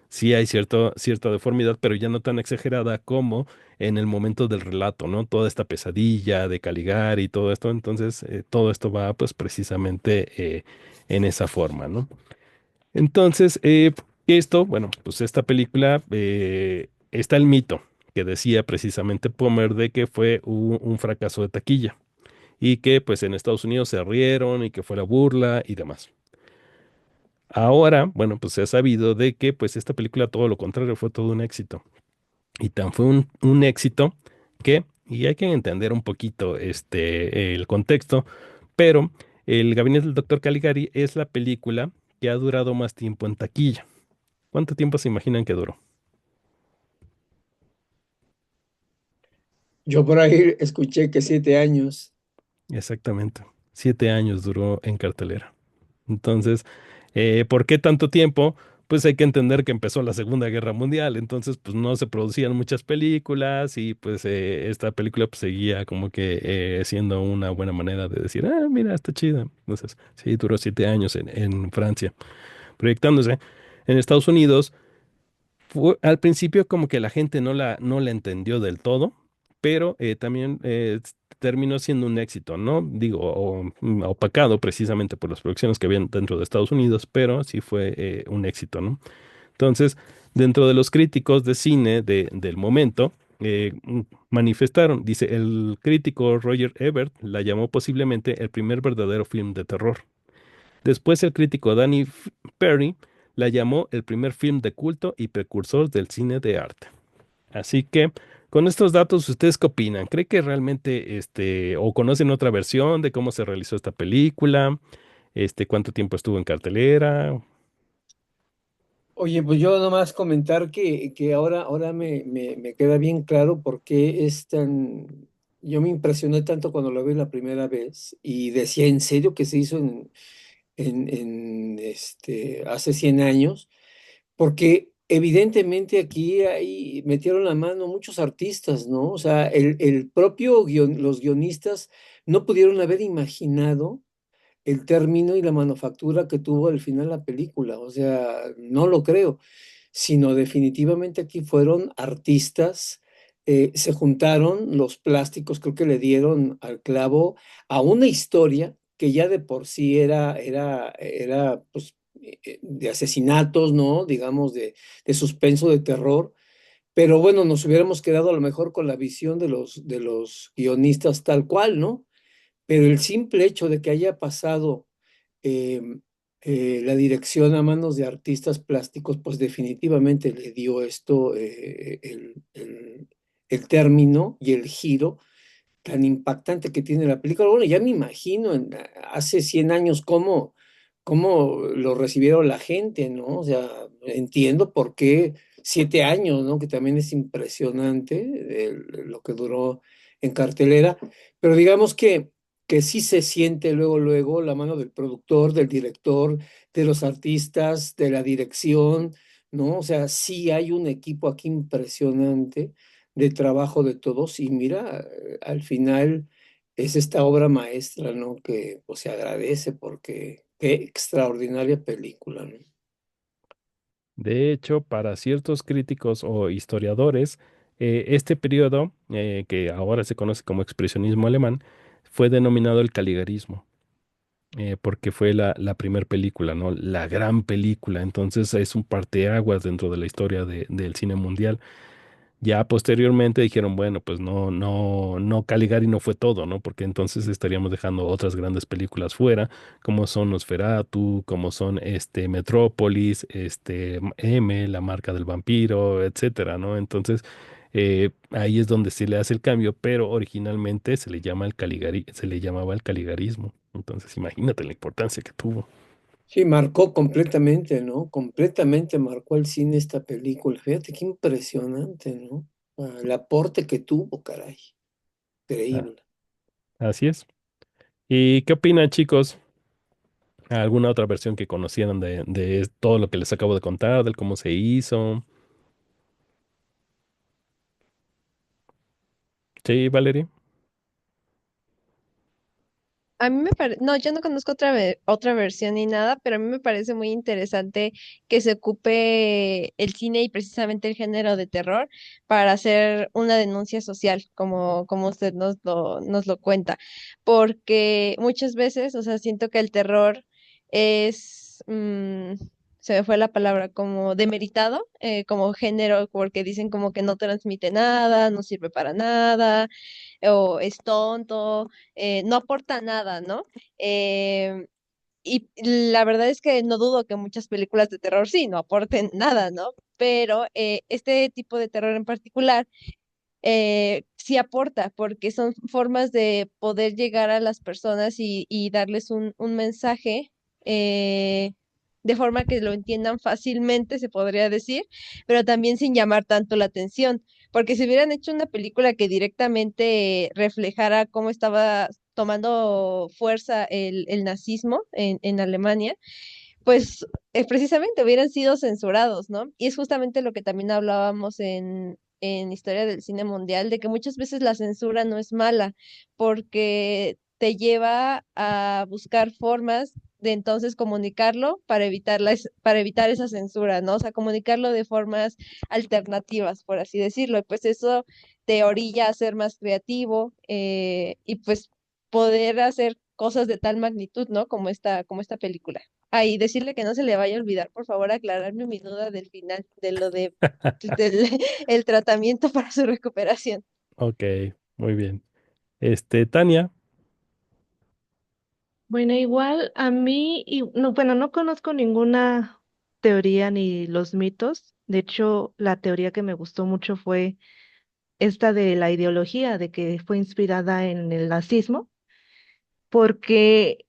Sí hay cierta deformidad, pero ya no tan exagerada como en el momento del relato, ¿no? Toda esta pesadilla de Caligari y todo esto. Entonces, todo esto va pues precisamente en esa forma, ¿no? Entonces, esto, bueno, pues esta película está el mito que decía precisamente Pomer de que fue un fracaso de taquilla y que pues en Estados Unidos se rieron y que fue la burla y demás. Ahora, bueno, pues se ha sabido de que pues esta película todo lo contrario, fue todo un éxito. Y tan fue un éxito que, y hay que entender un poquito el contexto, pero El Gabinete del Doctor Caligari es la película que ha durado más tiempo en taquilla. ¿Cuánto tiempo se imaginan que duró? Yo por ahí escuché que 7 años. Exactamente. 7 años duró en cartelera. Entonces, ¿por qué tanto tiempo? Pues hay que entender que empezó la Segunda Guerra Mundial, entonces pues no se producían muchas películas y pues esta película pues, seguía como que siendo una buena manera de decir, ah, mira, está chida. Entonces, sí, duró 7 años en Francia, proyectándose. En Estados Unidos al principio como que la gente no la entendió del todo, pero también terminó siendo un éxito, ¿no? Digo, opacado precisamente por las producciones que habían dentro de Estados Unidos, pero sí fue un éxito, ¿no? Entonces, dentro de los críticos de cine del momento, manifestaron, dice, el crítico Roger Ebert la llamó posiblemente el primer verdadero film de terror. Después el crítico Danny Perry la llamó el primer film de culto y precursor del cine de arte. Así que, con estos datos, ¿ustedes qué opinan? ¿Cree que realmente, o conocen otra versión de cómo se realizó esta película? ¿Cuánto tiempo estuvo en cartelera? Oye, pues yo nomás comentar que ahora me queda bien claro por qué es tan... Yo me impresioné tanto cuando lo vi la primera vez y decía, ¿en serio que se hizo hace 100 años? Porque evidentemente aquí metieron la mano muchos artistas, ¿no? O sea, el propio los guionistas no pudieron haber imaginado el término y la manufactura que tuvo al final la película. O sea, no lo creo, sino definitivamente aquí fueron artistas, se juntaron los plásticos, creo que le dieron al clavo a una historia que ya de por sí era pues, de asesinatos, ¿no? Digamos, de suspenso, de terror. Pero bueno, nos hubiéramos quedado a lo mejor con la visión de los guionistas tal cual, ¿no? Pero el simple hecho de que haya pasado eh, la dirección a manos de artistas plásticos, pues definitivamente le dio esto el término y el giro tan impactante que tiene la película. Bueno, ya me imagino hace 100 años cómo lo recibieron la gente, ¿no? O sea, entiendo por qué 7 años, ¿no? Que también es impresionante lo que duró en cartelera, pero digamos que sí se siente luego la mano del productor, del director, de los artistas, de la dirección, ¿no? O sea, sí hay un equipo aquí impresionante de trabajo de todos y mira, al final es esta obra maestra, ¿no? Que pues, se agradece porque qué extraordinaria película, ¿no? De hecho, para ciertos críticos o historiadores, este periodo, que ahora se conoce como expresionismo alemán, fue denominado el caligarismo. Porque fue la primer película, ¿no? La gran película. Entonces es un parteaguas dentro de la historia del cine mundial. Ya posteriormente dijeron, bueno, pues no, Caligari no fue todo, ¿no? Porque entonces estaríamos dejando otras grandes películas fuera, como son Nosferatu, como son Metrópolis, M, La Marca del Vampiro, etcétera, ¿no? Entonces ahí es donde se le hace el cambio, pero originalmente se le llamaba el caligarismo. Entonces imagínate la importancia que tuvo. Sí, marcó completamente, ¿no? Completamente marcó el cine esta película. Fíjate qué impresionante, ¿no? El aporte que tuvo, caray. Ah, Increíble. así es. ¿Y qué opinan, chicos? ¿Alguna otra versión que conocieran de todo lo que les acabo de contar, del cómo se hizo? Sí, Valerie. A mí me parece, no, yo no conozco otra versión ni nada, pero a mí me parece muy interesante que se ocupe el cine y precisamente el género de terror para hacer una denuncia social, como usted nos lo cuenta, porque muchas veces, o sea, siento que el terror es, se me fue la palabra, como demeritado, como género, porque dicen como que no transmite nada, no sirve para nada, o es tonto, no aporta nada, ¿no? y la verdad es que no dudo que muchas películas de terror sí, no aporten nada, ¿no? Pero este tipo de terror en particular sí aporta, porque son formas de poder llegar a las personas y darles un mensaje eh, de forma que lo entiendan fácilmente, se podría decir, pero también sin llamar tanto la atención, porque si hubieran hecho una película que directamente reflejara cómo estaba tomando fuerza el nazismo en Alemania, pues precisamente hubieran sido censurados, ¿no? Y es justamente lo que también hablábamos en Historia del Cine Mundial, de que muchas veces la censura no es mala, porque te lleva a buscar formas de entonces comunicarlo para para evitar esa censura, ¿no? O sea, comunicarlo de formas alternativas, por así decirlo. Y pues eso te orilla a ser más creativo y pues poder hacer cosas de tal magnitud, ¿no? Como esta película. Ah, y decirle que no se le vaya a olvidar, por favor, aclararme mi duda del final, de lo de del el tratamiento para su recuperación. Ok, muy bien. Tania, Bueno, igual a mí, y, no, bueno, no conozco ninguna teoría ni los mitos. De hecho, la teoría que me gustó mucho fue esta de la ideología, de que fue inspirada en el nazismo, porque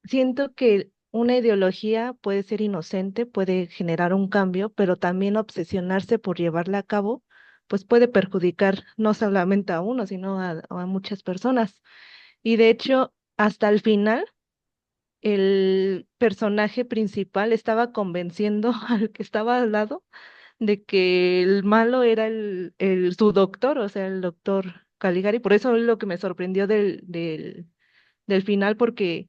siento que una ideología puede ser inocente, puede generar un cambio, pero también obsesionarse por llevarla a cabo, pues puede perjudicar no solamente a uno, sino a muchas personas. Y de hecho, hasta el final, el personaje principal estaba convenciendo al que estaba al lado de que el malo era su doctor, o sea, el doctor Caligari. Por eso es lo que me sorprendió del final, porque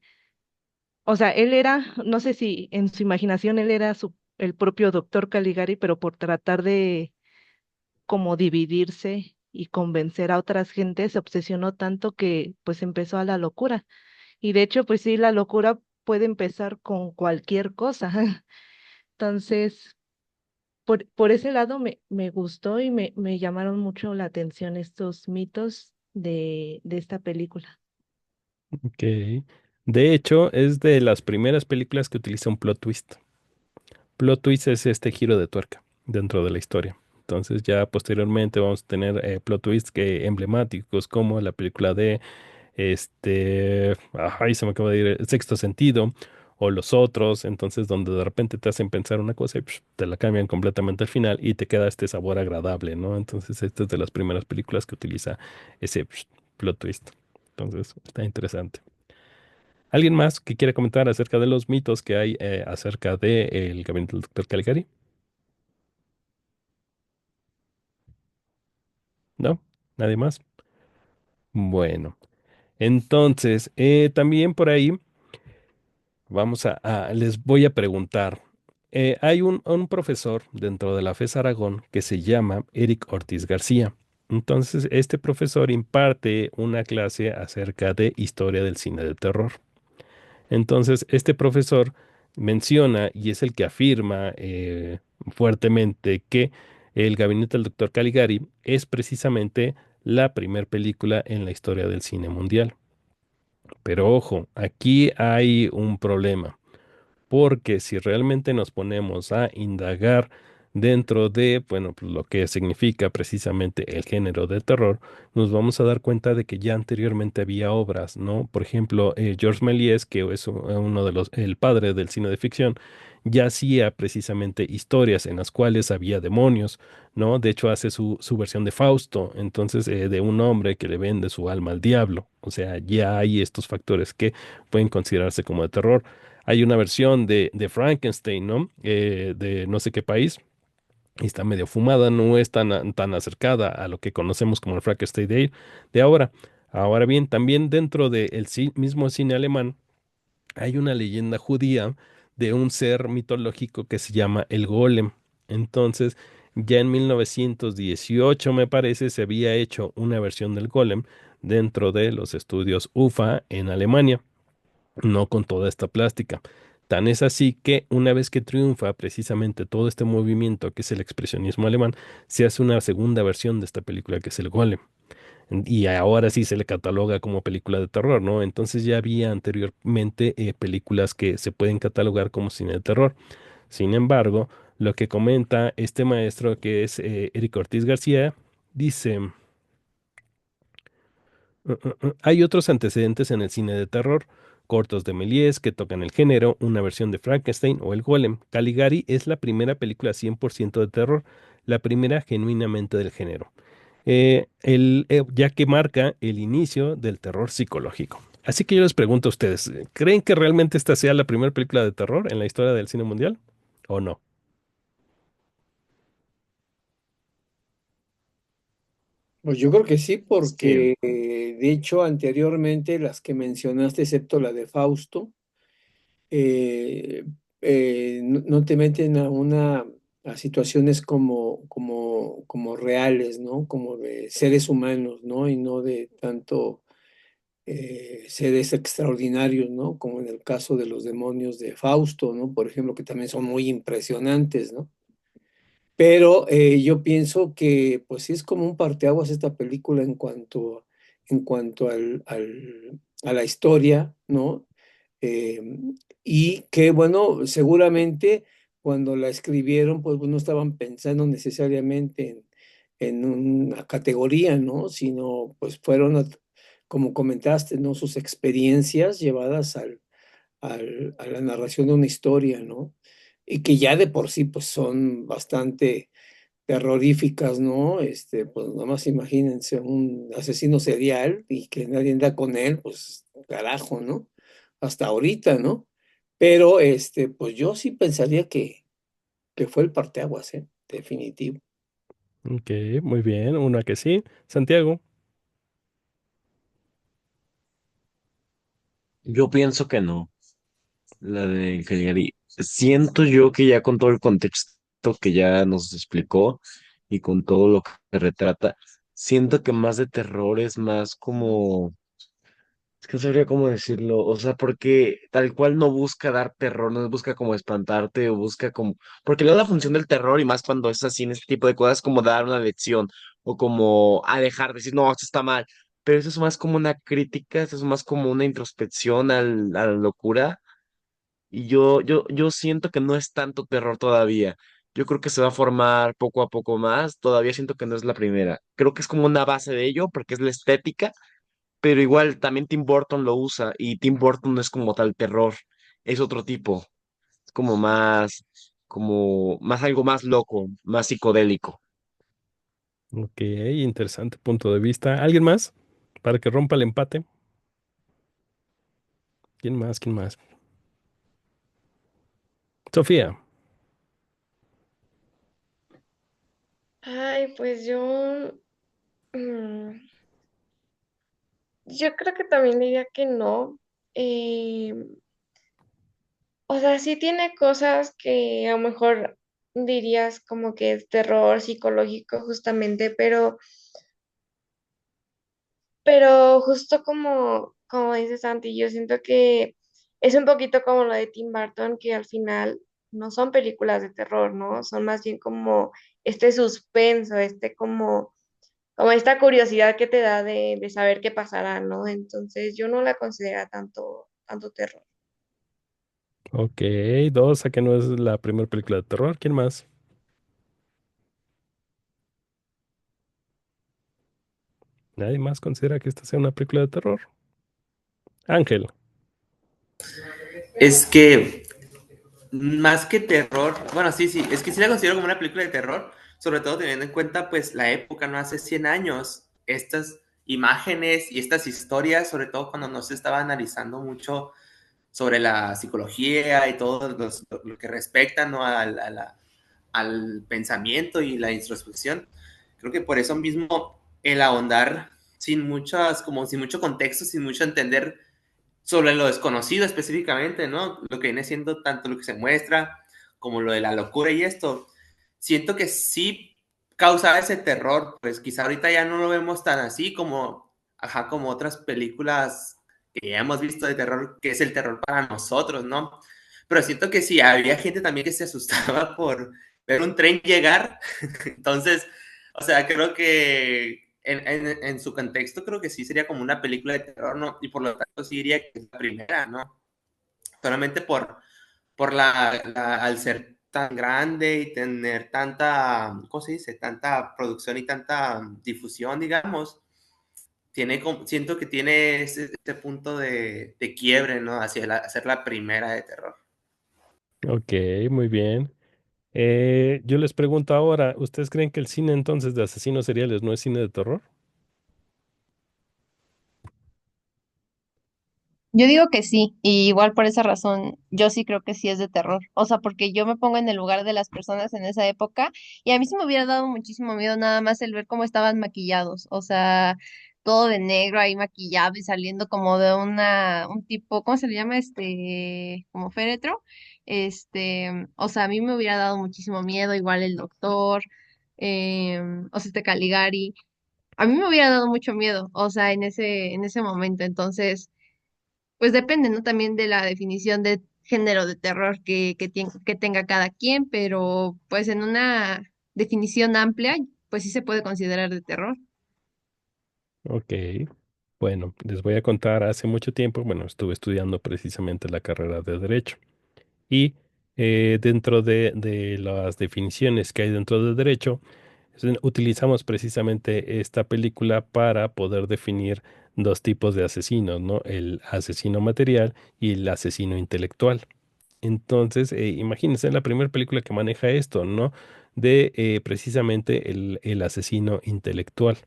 o sea, él era, no sé si en su imaginación él era el propio doctor Caligari, pero por tratar de como dividirse y convencer a otras gentes, se obsesionó tanto que pues empezó a la locura. Y de hecho, pues sí, la locura puede empezar con cualquier cosa. Entonces, por ese lado me gustó y me llamaron mucho la atención estos mitos de esta película. ok. De hecho, es de las primeras películas que utiliza un plot twist. Plot twist es este giro de tuerca dentro de la historia. Entonces ya posteriormente vamos a tener plot twists que emblemáticos como la película de ay, se me acaba de ir, El Sexto Sentido o Los Otros, entonces donde de repente te hacen pensar una cosa y te la cambian completamente al final y te queda este sabor agradable, ¿no? Entonces esta es de las primeras películas que utiliza ese plot twist. Entonces está interesante. ¿Alguien más que quiera comentar acerca de los mitos que hay acerca del gabinete del doctor Caligari? ¿No? ¿Nadie más? Bueno, entonces también por ahí les voy a preguntar. Hay un profesor dentro de la FES Aragón que se llama Eric Ortiz García. Entonces, este profesor imparte una clase acerca de historia del cine de terror. Entonces, este profesor menciona y es el que afirma fuertemente que El gabinete del doctor Caligari es precisamente la primer película en la historia del cine mundial. Pero ojo, aquí hay un problema. Porque si realmente nos ponemos a indagar dentro de, bueno, pues lo que significa precisamente el género de terror, nos vamos a dar cuenta de que ya anteriormente había obras, ¿no? Por ejemplo, Georges Méliès, que es uno de el padre del cine de ficción, ya hacía precisamente historias en las cuales había demonios, ¿no? De hecho, hace su versión de Fausto, entonces, de un hombre que le vende su alma al diablo. O sea, ya hay estos factores que pueden considerarse como de terror. Hay una versión de Frankenstein, ¿no? De no sé qué país. Y está medio fumada, no es tan acercada a lo que conocemos como el Frankenstein de ahora. Ahora bien, también dentro del mismo cine alemán hay una leyenda judía de un ser mitológico que se llama el Golem. Entonces, ya en 1918, me parece, se había hecho una versión del Golem dentro de los estudios UFA en Alemania, no con toda esta plástica. Tan es así que una vez que triunfa precisamente todo este movimiento que es el expresionismo alemán, se hace una segunda versión de esta película que es el Golem. Y ahora sí se le cataloga como película de terror, ¿no? Entonces ya había anteriormente películas que se pueden catalogar como cine de terror. Sin embargo, lo que comenta este maestro que es Eric Ortiz García, dice... Hay otros antecedentes en el cine de terror, cortos de Méliès que tocan el género, una versión de Frankenstein o El Golem. Caligari es la primera película 100% de terror, la primera genuinamente del género, ya que marca el inicio del terror psicológico. Así que yo les pregunto a ustedes, ¿creen que realmente esta sea la primera película de terror en la historia del cine mundial o no? Pues yo creo que sí, Sí, porque de hecho anteriormente las que mencionaste, excepto la de Fausto, eh, no te meten a situaciones como reales, ¿no? Como de seres humanos, ¿no? Y no de tanto seres extraordinarios, ¿no? Como en el caso de los demonios de Fausto, ¿no? Por ejemplo, que también son muy impresionantes, ¿no? Pero yo pienso que pues sí es como un parteaguas esta película en cuanto a la historia, ¿no? Eh, y que bueno, seguramente cuando la escribieron, pues no estaban pensando necesariamente en una categoría, ¿no? Sino pues fueron, como comentaste, ¿no? Sus experiencias llevadas a la narración de una historia, ¿no? Y que ya de por sí pues son bastante terroríficas, ¿no? Pues nada más imagínense un asesino serial y que nadie anda con él, pues carajo, ¿no? Hasta ahorita, ¿no? Pero pues yo sí pensaría que fue el parteaguas, ¿eh? Definitivo. Ok, muy bien, una que sí. Santiago. yo pienso que no, la de Caligari. Siento yo que ya con todo el contexto que ya nos explicó y con todo lo que retrata, siento que más de terror es más como... Es que no sabría cómo decirlo, o sea, porque tal cual no busca dar terror, no busca como espantarte o busca como... Porque luego la función del terror y más cuando es así en este tipo de cosas, como dar una lección o como alejar, decir, no, esto está mal, pero eso es más como una crítica, eso es más como una introspección a la locura y yo siento que no es tanto terror todavía. Yo creo que se va a formar poco a poco más, todavía siento que no es la primera. Creo que es como una base de ello porque es la estética, pero igual también Tim Burton lo usa y Tim Burton no es como tal terror, es otro tipo, es como más algo más loco, más psicodélico. Ok, interesante punto de vista. ¿Alguien más? Para que rompa el empate. ¿Quién más? ¿Quién más? Sofía. Ay, pues mm, yo creo que también diría que no. Eh, o sea, sí tiene cosas que a lo mejor dirías como que es terror psicológico justamente, pero justo como dice Santi, yo siento que es un poquito como lo de Tim Burton, que al final no son películas de terror, ¿no? Son más bien como este suspenso, como esta curiosidad que te da de saber qué pasará, ¿no? Entonces yo no la considero tanto terror. Ok, dos, a que no es la primera película de terror. ¿Quién más? ¿Nadie más considera que esta sea una película de terror? Ángel. Es que más que terror, bueno, sí, sí, es que sí la considero como una película de terror, sobre todo teniendo en cuenta pues la época, no hace 100 años, estas imágenes y estas historias, sobre todo cuando no se estaba analizando mucho sobre la psicología y todo lo que respecta, ¿no? Al pensamiento y la introspección. Creo que por eso mismo el ahondar como sin mucho contexto, sin mucho entender sobre lo desconocido específicamente, ¿no? Lo que viene siendo tanto lo que se muestra como lo de la locura y esto. Siento que sí causaba ese terror, pues quizá ahorita ya no lo vemos tan así como otras películas que ya hemos visto de terror, que es el terror para nosotros, ¿no? Pero siento que sí, había gente también que se asustaba por ver un tren llegar. Entonces, o sea, creo en su contexto creo que sí sería como una película de terror, ¿no? Y por lo tanto sí diría que es la primera, ¿no? Solamente por al ser tan grande y tener tanta, ¿cómo se dice? Tanta producción y tanta difusión, digamos, siento que tiene ese punto de quiebre, ¿no? Hacia hacer la primera de terror. Ok, muy bien. Yo les pregunto ahora, ¿ustedes creen que el cine entonces de asesinos seriales no es cine de terror? Yo digo que sí, y igual por esa razón, yo sí creo que sí es de terror. O sea, porque yo me pongo en el lugar de las personas en esa época y a mí sí me hubiera dado muchísimo miedo nada más el ver cómo estaban maquillados. O sea, todo de negro ahí maquillado y saliendo como de un tipo, ¿cómo se le llama? Como féretro. O sea, a mí me hubiera dado muchísimo miedo, igual el doctor, o sea, Caligari. A mí me hubiera dado mucho miedo, o sea, en ese momento. Entonces pues depende, ¿no? También de la definición de género de terror que tenga cada quien, pero pues en una definición amplia, pues sí se puede considerar de terror. Ok, bueno, les voy a contar, hace mucho tiempo, bueno, estuve estudiando precisamente la carrera de Derecho y dentro de las definiciones que hay dentro del derecho, utilizamos precisamente esta película para poder definir dos tipos de asesinos, ¿no? El asesino material y el asesino intelectual. Entonces, imagínense la primera película que maneja esto, ¿no? De precisamente el asesino intelectual.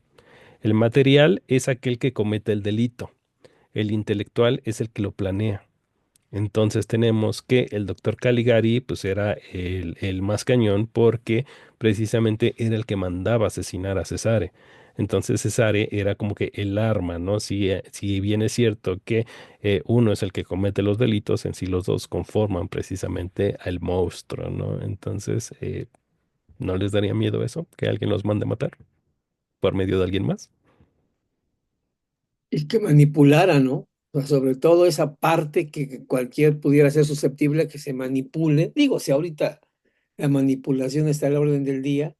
El material es aquel que comete el delito. El intelectual es el que lo planea. Entonces tenemos que el doctor Caligari pues era el más cañón porque precisamente era el que mandaba asesinar a Cesare. Entonces Cesare era como que el arma, ¿no? Si bien es cierto que uno es el que comete los delitos, en sí los dos conforman precisamente al monstruo, ¿no? Entonces, ¿no les daría miedo eso? Que alguien los mande a matar por medio de alguien más. Y que manipulara, ¿no? O sea, sobre todo esa parte que cualquier pudiera ser susceptible a que se manipule. Digo, si ahorita la manipulación está a la orden del día,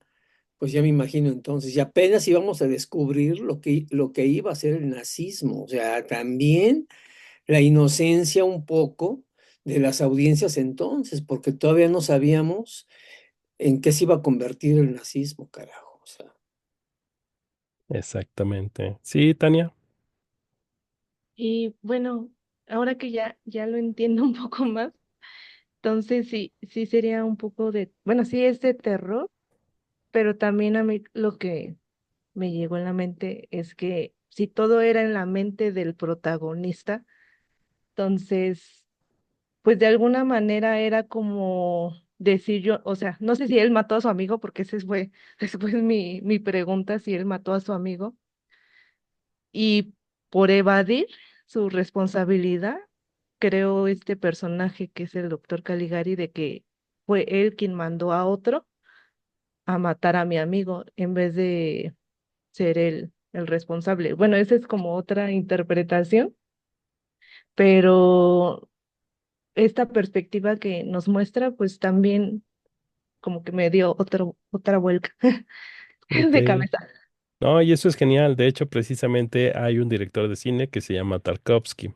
pues ya me imagino entonces, y apenas íbamos a descubrir lo que iba a ser el nazismo, o sea, también la inocencia un poco de las audiencias entonces, porque todavía no sabíamos en qué se iba a convertir el nazismo, carajo. O sea, Exactamente. Sí, Tania. Y bueno, ahora que ya lo entiendo un poco más, entonces sí sería un poco de, bueno, sí es de terror, pero también a mí lo que me llegó en la mente es que si todo era en la mente del protagonista, entonces, pues de alguna manera era como decir yo, o sea, no sé si él mató a su amigo, porque ese fue después mi pregunta, si él mató a su amigo, y por evadir su responsabilidad, creó este personaje que es el doctor Caligari, de que fue él quien mandó a otro a matar a mi amigo en vez de ser el responsable. Bueno, esa es como otra interpretación, pero esta perspectiva que nos muestra, pues también como que me dio otra vuelta Ok. de cabeza. No, y eso es genial. De hecho, precisamente hay un director de cine que se llama Tarkovsky.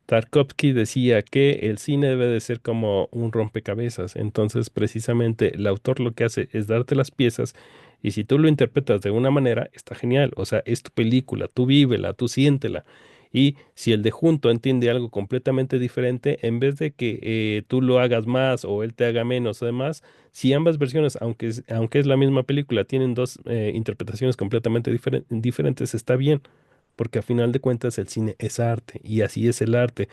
Tarkovsky decía que el cine debe de ser como un rompecabezas. Entonces, precisamente, el autor lo que hace es darte las piezas y si tú lo interpretas de una manera, está genial. O sea, es tu película, tú vívela, tú siéntela. Y si el de junto entiende algo completamente diferente, en vez de que tú lo hagas más o él te haga menos o demás, si ambas versiones, aunque es la misma película, tienen dos interpretaciones completamente diferentes, está bien, porque a final de cuentas el cine es arte y así es el arte.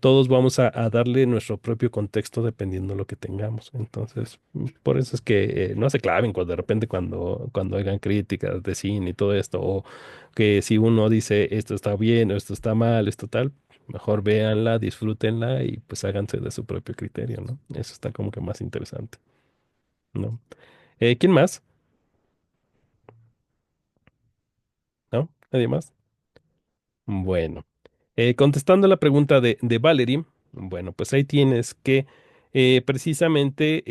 Todos vamos a darle nuestro propio contexto dependiendo de lo que tengamos. Entonces, por eso es que no se claven cuando de repente cuando hagan críticas de cine y todo esto, o que si uno dice esto está bien o esto está mal, esto tal, mejor véanla, disfrútenla y pues háganse de su propio criterio, ¿no? Eso está como que más interesante, ¿no? ¿Quién más? ¿No? ¿Nadie más? Bueno, contestando la pregunta de Valerie, bueno, pues ahí tienes que Precisamente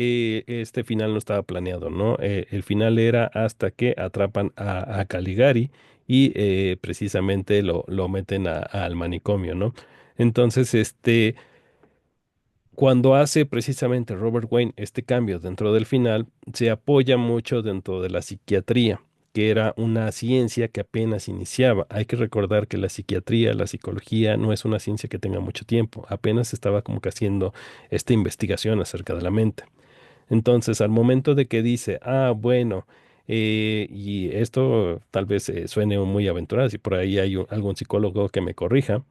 este final no estaba planeado, ¿no? El final era hasta que atrapan a Caligari y precisamente lo meten al manicomio, ¿no? Entonces, cuando hace precisamente Robert Wayne este cambio dentro del final, se apoya mucho dentro de la psiquiatría, que era una ciencia que apenas iniciaba. Hay que recordar que la psiquiatría, la psicología, no es una ciencia que tenga mucho tiempo, apenas estaba como que haciendo esta investigación acerca de la mente. Entonces, al momento de que dice, ah, bueno, y esto tal vez suene muy aventurado, si por ahí hay algún psicólogo que me corrija,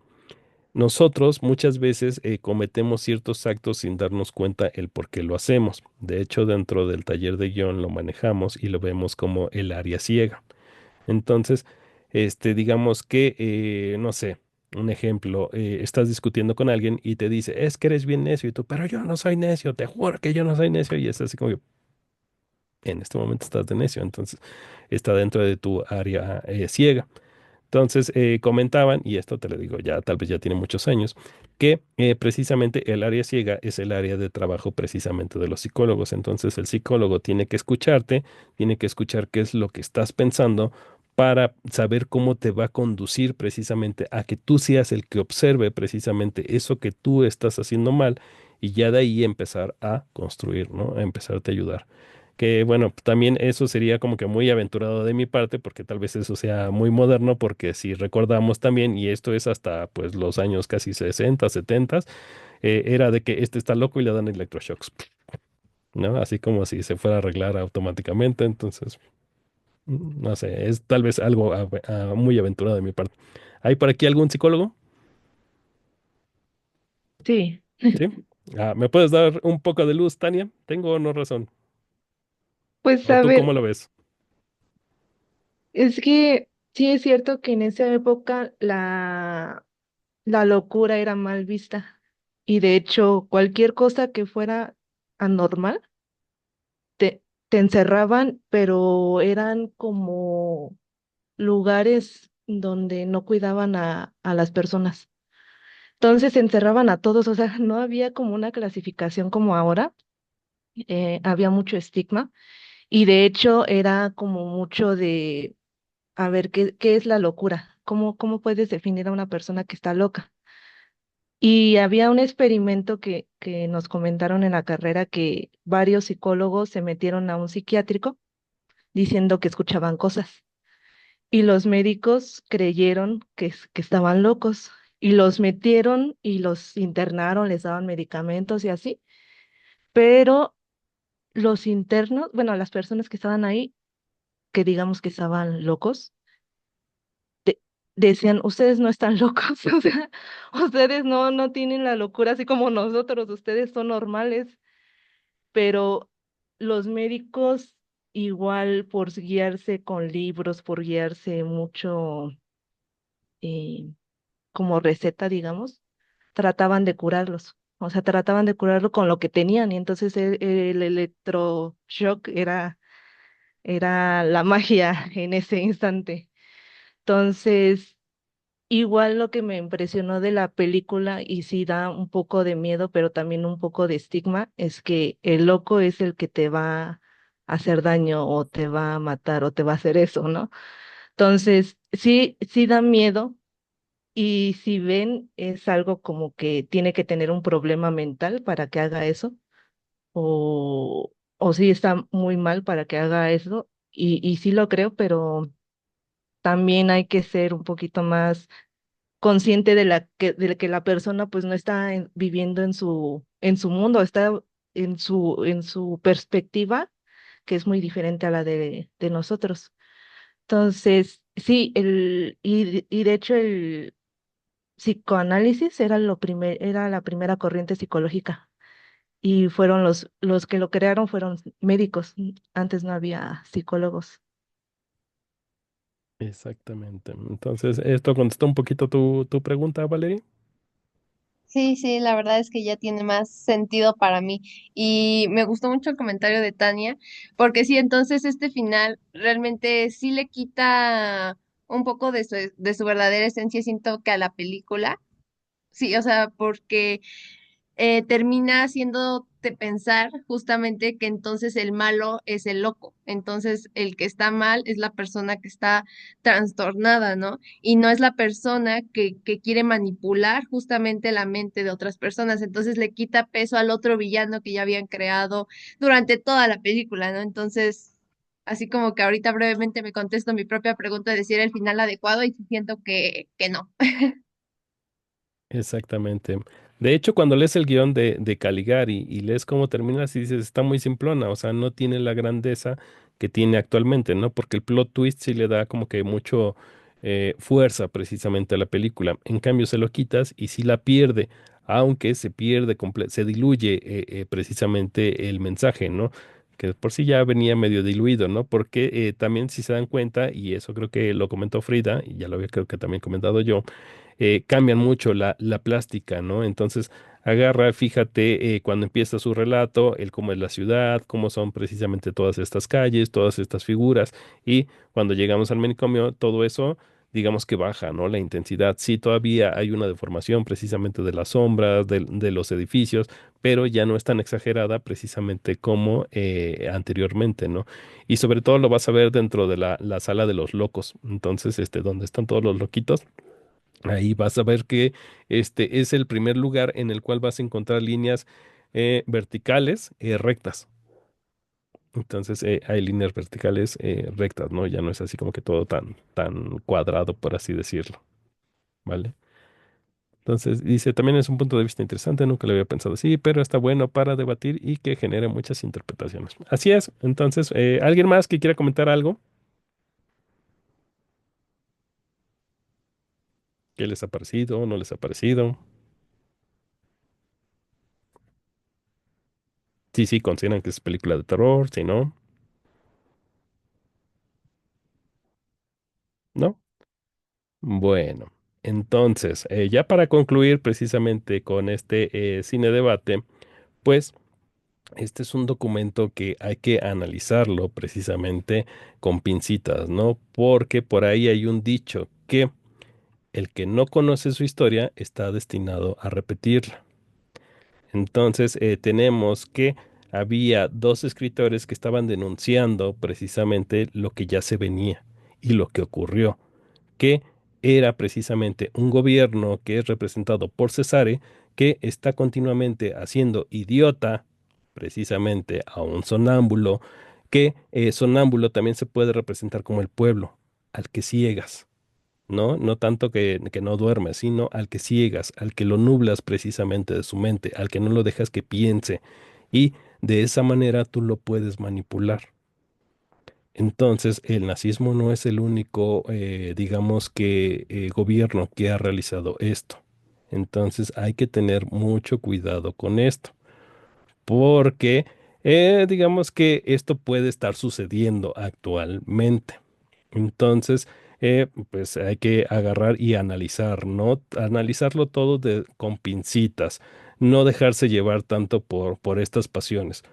nosotros muchas veces cometemos ciertos actos sin darnos cuenta el por qué lo hacemos. De hecho, dentro del taller de guión lo manejamos y lo vemos como el área ciega. Entonces, digamos que, no sé, un ejemplo, estás discutiendo con alguien y te dice, es que eres bien necio y tú, pero yo no soy necio, te juro que yo no soy necio y es así como, en este momento estás de necio, entonces está dentro de tu área ciega. Entonces, comentaban, y esto te lo digo ya, tal vez ya tiene muchos años, que precisamente el área ciega es el área de trabajo precisamente de los psicólogos. Entonces, el psicólogo tiene que escucharte, tiene que escuchar qué es lo que estás pensando para saber cómo te va a conducir precisamente a que tú seas el que observe precisamente eso que tú estás haciendo mal y ya de ahí empezar a construir, ¿no? A empezarte a ayudar. Que bueno, también eso sería como que muy aventurado de mi parte, porque tal vez eso sea muy moderno, porque si recordamos también, y esto es hasta pues los años casi 60, 70, era de que este está loco y le dan electroshocks, ¿no? Así como si se fuera a arreglar automáticamente, entonces, no sé, es tal vez algo muy aventurado de mi parte. ¿Hay por aquí algún psicólogo? Sí, ¿Sí? ¿Me puedes dar un poco de luz, Tania? ¿Tengo o no razón? pues ¿O a tú ver, cómo lo ves? es que sí es cierto que en esa época la locura era mal vista y de hecho cualquier cosa que fuera anormal te encerraban, pero eran como lugares donde no cuidaban a las personas. Entonces se encerraban a todos, o sea, no había como una clasificación como ahora, había mucho estigma y de hecho era como mucho de, a ver, ¿qué es la locura? ¿Cómo puedes definir a una persona que está loca? Y había un experimento que nos comentaron en la carrera que varios psicólogos se metieron a un psiquiátrico diciendo que escuchaban cosas y los médicos creyeron que estaban locos y los metieron y los internaron, les daban medicamentos y así, pero los internos, bueno, las personas que estaban ahí, que digamos que estaban locos, decían, ustedes no están locos, o sea, ustedes no tienen la locura así como nosotros, ustedes son normales, pero los médicos igual por guiarse con libros, por guiarse mucho eh, como receta, digamos, trataban de curarlos. O sea, trataban de curarlo con lo que tenían y entonces el electroshock era la magia en ese instante. Entonces, igual lo que me impresionó de la película y sí da un poco de miedo, pero también un poco de estigma, es que el loco es el que te va a hacer daño o te va a matar o te va a hacer eso, ¿no? Entonces, sí da miedo y si ven es algo como que tiene que tener un problema mental para que haga eso o sí está muy mal para que haga eso y sí lo creo, pero también hay que ser un poquito más consciente de que la persona pues no está viviendo en su mundo, está en su perspectiva, que es muy diferente a la de nosotros. Entonces, sí, y de hecho el psicoanálisis era la primera corriente psicológica y fueron los que lo crearon fueron médicos, antes no había psicólogos. Exactamente. Entonces, esto contestó un poquito tu pregunta, Valeria. Sí, sí, la verdad es que ya tiene más sentido para mí. Y me gustó mucho el comentario de Tania, porque sí, entonces este final realmente sí le quita un poco de su verdadera esencia, siento que a la película. Sí, o sea, porque termina haciéndote pensar justamente que entonces el malo es el loco, entonces el que está mal es la persona que está trastornada, ¿no? Y no es la persona que quiere manipular justamente la mente de otras personas, entonces le quita peso al otro villano que ya habían creado durante toda la película, ¿no? Entonces, así como que ahorita brevemente me contesto mi propia pregunta de si era el final adecuado y sí siento que no. Exactamente. De hecho, cuando lees el guión de Caligari y lees cómo termina, así dices, está muy simplona, o sea, no tiene la grandeza que tiene actualmente, ¿no? Porque el plot twist sí le da como que mucho fuerza precisamente a la película. En cambio, se lo quitas y sí la pierde, aunque se pierde, se diluye precisamente el mensaje, ¿no? Que de por sí ya venía medio diluido, ¿no? Porque también si se dan cuenta, y eso creo que lo comentó Frida, y ya lo había creo que también comentado yo, cambian mucho la plástica, ¿no? Entonces, agarra, fíjate, cuando empieza su relato, el cómo es la ciudad, cómo son precisamente todas estas calles, todas estas figuras, y cuando llegamos al manicomio, todo eso, digamos que baja, ¿no? La intensidad. Sí, todavía hay una deformación precisamente de las sombras, de los edificios, pero ya no es tan exagerada precisamente como anteriormente, ¿no? Y sobre todo lo vas a ver dentro de la sala de los locos. Entonces, donde están todos los loquitos. Ahí vas a ver que este es el primer lugar en el cual vas a encontrar líneas verticales rectas. Entonces hay líneas verticales rectas, ¿no? Ya no es así como que todo tan cuadrado, por así decirlo, ¿vale? Entonces dice, también es un punto de vista interesante, nunca lo había pensado así, pero está bueno para debatir y que genere muchas interpretaciones. Así es. Entonces, ¿alguien más que quiera comentar algo? ¿Qué les ha parecido? ¿No les ha parecido? Sí, sí, consideran que es película de terror, si no, ¿no? Bueno, entonces, ya para concluir precisamente con este cine debate, pues este es un documento que hay que analizarlo precisamente con pincitas, ¿no? Porque por ahí hay un dicho que el que no conoce su historia está destinado a repetirla. Entonces, tenemos que había dos escritores que estaban denunciando precisamente lo que ya se venía y lo que ocurrió que era precisamente un gobierno que es representado por Cesare, que está continuamente haciendo idiota precisamente a un sonámbulo, que sonámbulo también se puede representar como el pueblo, al que ciegas, ¿no? No tanto que no duermes, sino al que ciegas, al que lo nublas precisamente de su mente, al que no lo dejas que piense, y de esa manera tú lo puedes manipular. Entonces, el nazismo no es el único, digamos que, gobierno que ha realizado esto. Entonces, hay que tener mucho cuidado con esto, porque digamos que esto puede estar sucediendo actualmente. Entonces, pues hay que agarrar y analizar, ¿no? Analizarlo todo con pincitas, no dejarse llevar tanto por estas pasiones,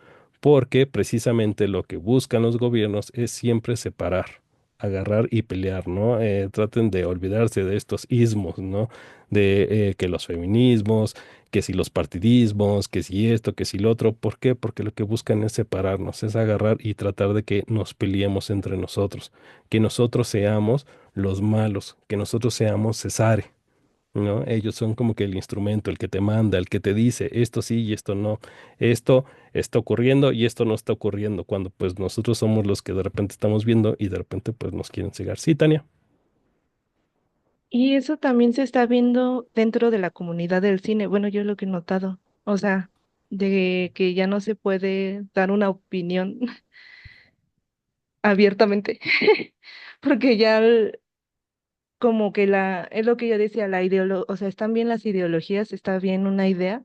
porque precisamente lo que buscan los gobiernos es siempre separar, agarrar y pelear, ¿no? Traten de olvidarse de estos ismos, ¿no? De que los feminismos, que si los partidismos, que si esto, que si lo otro. ¿Por qué? Porque lo que buscan es separarnos, es agarrar y tratar de que nos peleemos entre nosotros, que nosotros seamos los malos, que nosotros seamos Cesare, ¿no? Ellos son como que el instrumento, el que te manda, el que te dice esto sí y esto no, esto está ocurriendo y esto no está ocurriendo, cuando pues nosotros somos los que de repente estamos viendo y de repente pues nos quieren cegar. Sí, Tania. Y eso también se está viendo dentro de la comunidad del cine. Bueno, yo lo que he notado, o sea, de que ya no se puede dar una opinión abiertamente, porque ya como que es lo que yo decía, o sea, están bien las ideologías, está bien una idea,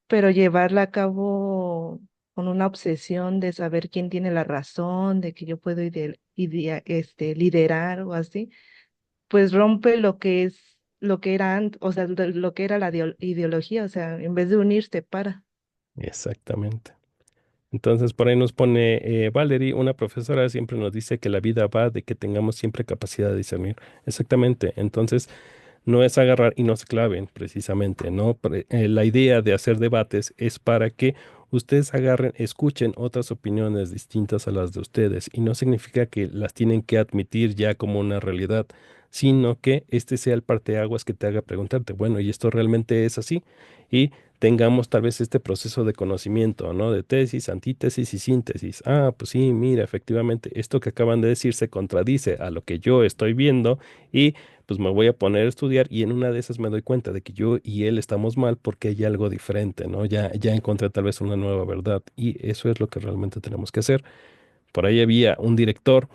pero llevarla a cabo con una obsesión de saber quién tiene la razón, de que yo puedo liderar o así, pues rompe lo que es, lo que era antes, o sea, lo que era la ideología, o sea, en vez de unir, separa. Exactamente. Entonces por ahí nos pone Valerie, una profesora siempre nos dice que la vida va de que tengamos siempre capacidad de discernir. Exactamente. Entonces no es agarrar y no se claven precisamente, ¿no? La idea de hacer debates es para que ustedes agarren, escuchen otras opiniones distintas a las de ustedes y no significa que las tienen que admitir ya como una realidad, sino que este sea el parteaguas que te haga preguntarte, bueno, ¿y esto realmente es así? Y tengamos tal vez este proceso de conocimiento, ¿no? De tesis, antítesis y síntesis. Ah, pues sí, mira, efectivamente, esto que acaban de decir se contradice a lo que yo estoy viendo y pues me voy a poner a estudiar y en una de esas me doy cuenta de que yo y él estamos mal porque hay algo diferente, ¿no? Ya encontré tal vez una nueva verdad y eso es lo que realmente tenemos que hacer. Por ahí había un director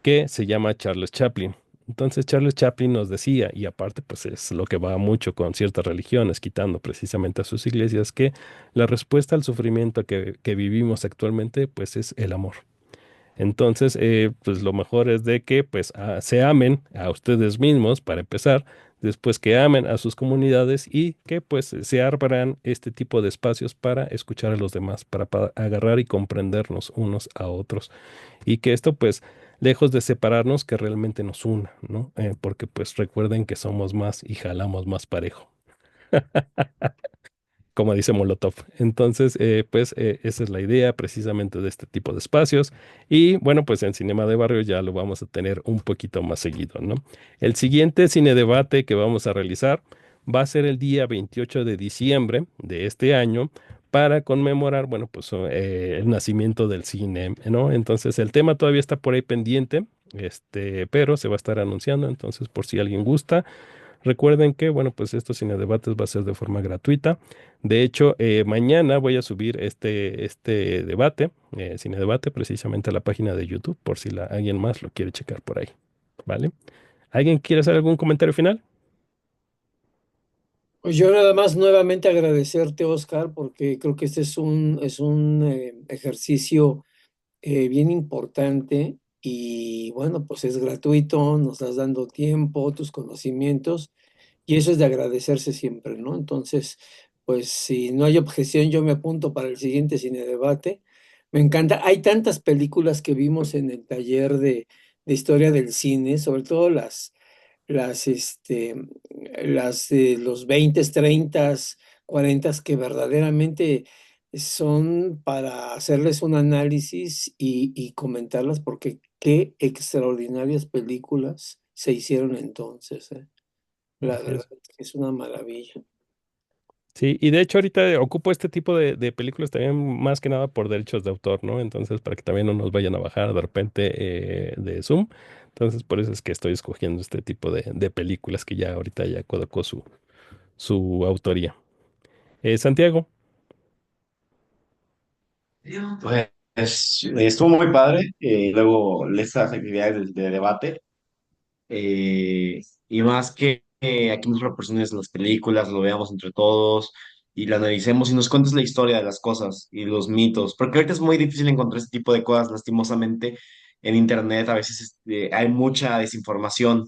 que se llama Charles Chaplin. Entonces Charles Chaplin nos decía, y aparte pues es lo que va mucho con ciertas religiones, quitando precisamente a sus iglesias, que la respuesta al sufrimiento que vivimos actualmente pues es el amor. Entonces, pues lo mejor es de que pues se amen a ustedes mismos para empezar, después que amen a sus comunidades y que pues se abran este tipo de espacios para escuchar a los demás, para agarrar y comprendernos unos a otros y que esto pues lejos de separarnos que realmente nos una, ¿no? Porque pues recuerden que somos más y jalamos más parejo, como dice Molotov. Entonces, esa es la idea precisamente de este tipo de espacios. Y bueno, pues en Cinema de Barrio ya lo vamos a tener un poquito más seguido, ¿no? El siguiente cine debate que vamos a realizar va a ser el día 28 de diciembre de este año para conmemorar, bueno, pues el nacimiento del cine, ¿no? Entonces, el tema todavía está por ahí pendiente, pero se va a estar anunciando, entonces por si alguien gusta. Recuerden que, bueno, pues estos cinedebates va a ser de forma gratuita. De hecho, mañana voy a subir este debate, cinedebate, precisamente a la página de YouTube, por si alguien más lo quiere checar por ahí. ¿Vale? ¿Alguien quiere hacer algún comentario final? Pues yo nada más nuevamente agradecerte, Oscar, porque creo que este es un ejercicio bien importante y bueno, pues es gratuito, nos estás dando tiempo, tus conocimientos y eso es de agradecerse siempre, ¿no? Entonces, pues si no hay objeción, yo me apunto para el siguiente cine debate. Me encanta, hay tantas películas que vimos en el taller de historia del cine, sobre todo las, este, las de los 20, 30, 40 que verdaderamente son para hacerles un análisis y comentarlas porque qué extraordinarias películas se hicieron entonces, ¿eh? La Así verdad es. es una maravilla. Sí, y de hecho ahorita ocupo este tipo de películas también más que nada por derechos de autor, ¿no? Entonces, para que también no nos vayan a bajar de repente de Zoom. Entonces, por eso es que estoy escogiendo este tipo de películas que ya ahorita ya colocó su autoría. Santiago, Pues estuvo muy padre. Luego estas actividades de debate. Y más que aquí nos proporciones las películas, lo veamos entre todos y la analicemos y nos cuentes la historia de las cosas y los mitos, porque ahorita es muy difícil encontrar este tipo de cosas, lastimosamente en internet a veces hay mucha desinformación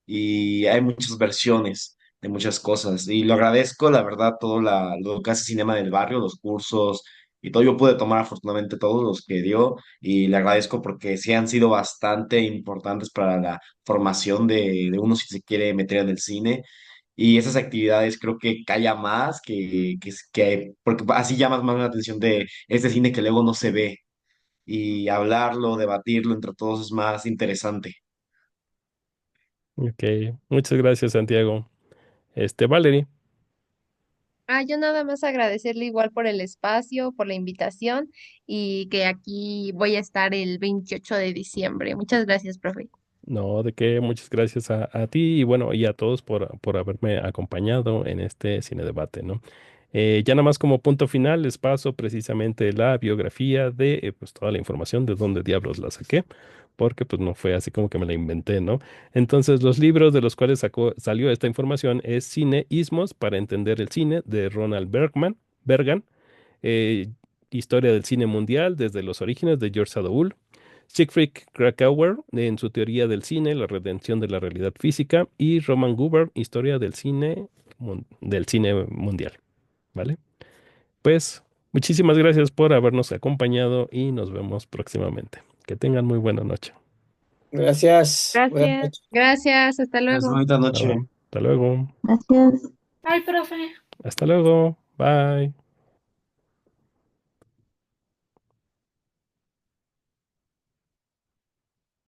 y hay muchas versiones de muchas cosas. Y lo agradezco, la verdad, todo lo que hace Cinema del Barrio, los cursos y todo. Yo pude tomar afortunadamente todos los que dio y le agradezco porque sí han sido bastante importantes para la formación de uno si se quiere meter en el cine. Y esas actividades creo que calla más porque así llamas más la atención de este cine que luego no se ve. Y hablarlo, debatirlo entre todos es más interesante. ok, muchas gracias, Santiago. Valerie, Yo nada más agradecerle igual por el espacio, por la invitación y que aquí voy a estar el 28 de diciembre. Muchas gracias, profe. no, de qué, muchas gracias a ti y bueno, y a todos por haberme acompañado en este cine debate, ¿no? Ya nada más como punto final, les paso precisamente la biografía de pues toda la información de dónde diablos la saqué, porque pues no fue así como que me la inventé, ¿no? Entonces, los libros de los cuales salió esta información es Cine Ismos para entender el cine de Ronald Bergan, eh, Historia del cine mundial desde los orígenes de George Sadoul, Siegfried Krakauer en su teoría del cine, la redención de la realidad física y Roman Guber, Historia del cine mundial, ¿vale? Pues muchísimas gracias por habernos acompañado y nos vemos próximamente. Que tengan muy buena noche. Gracias. Buenas Gracias. noches. Gracias, hasta Pues, luego. bonita noche. Nada, hasta luego. Ay, profe. Hasta luego. Bye.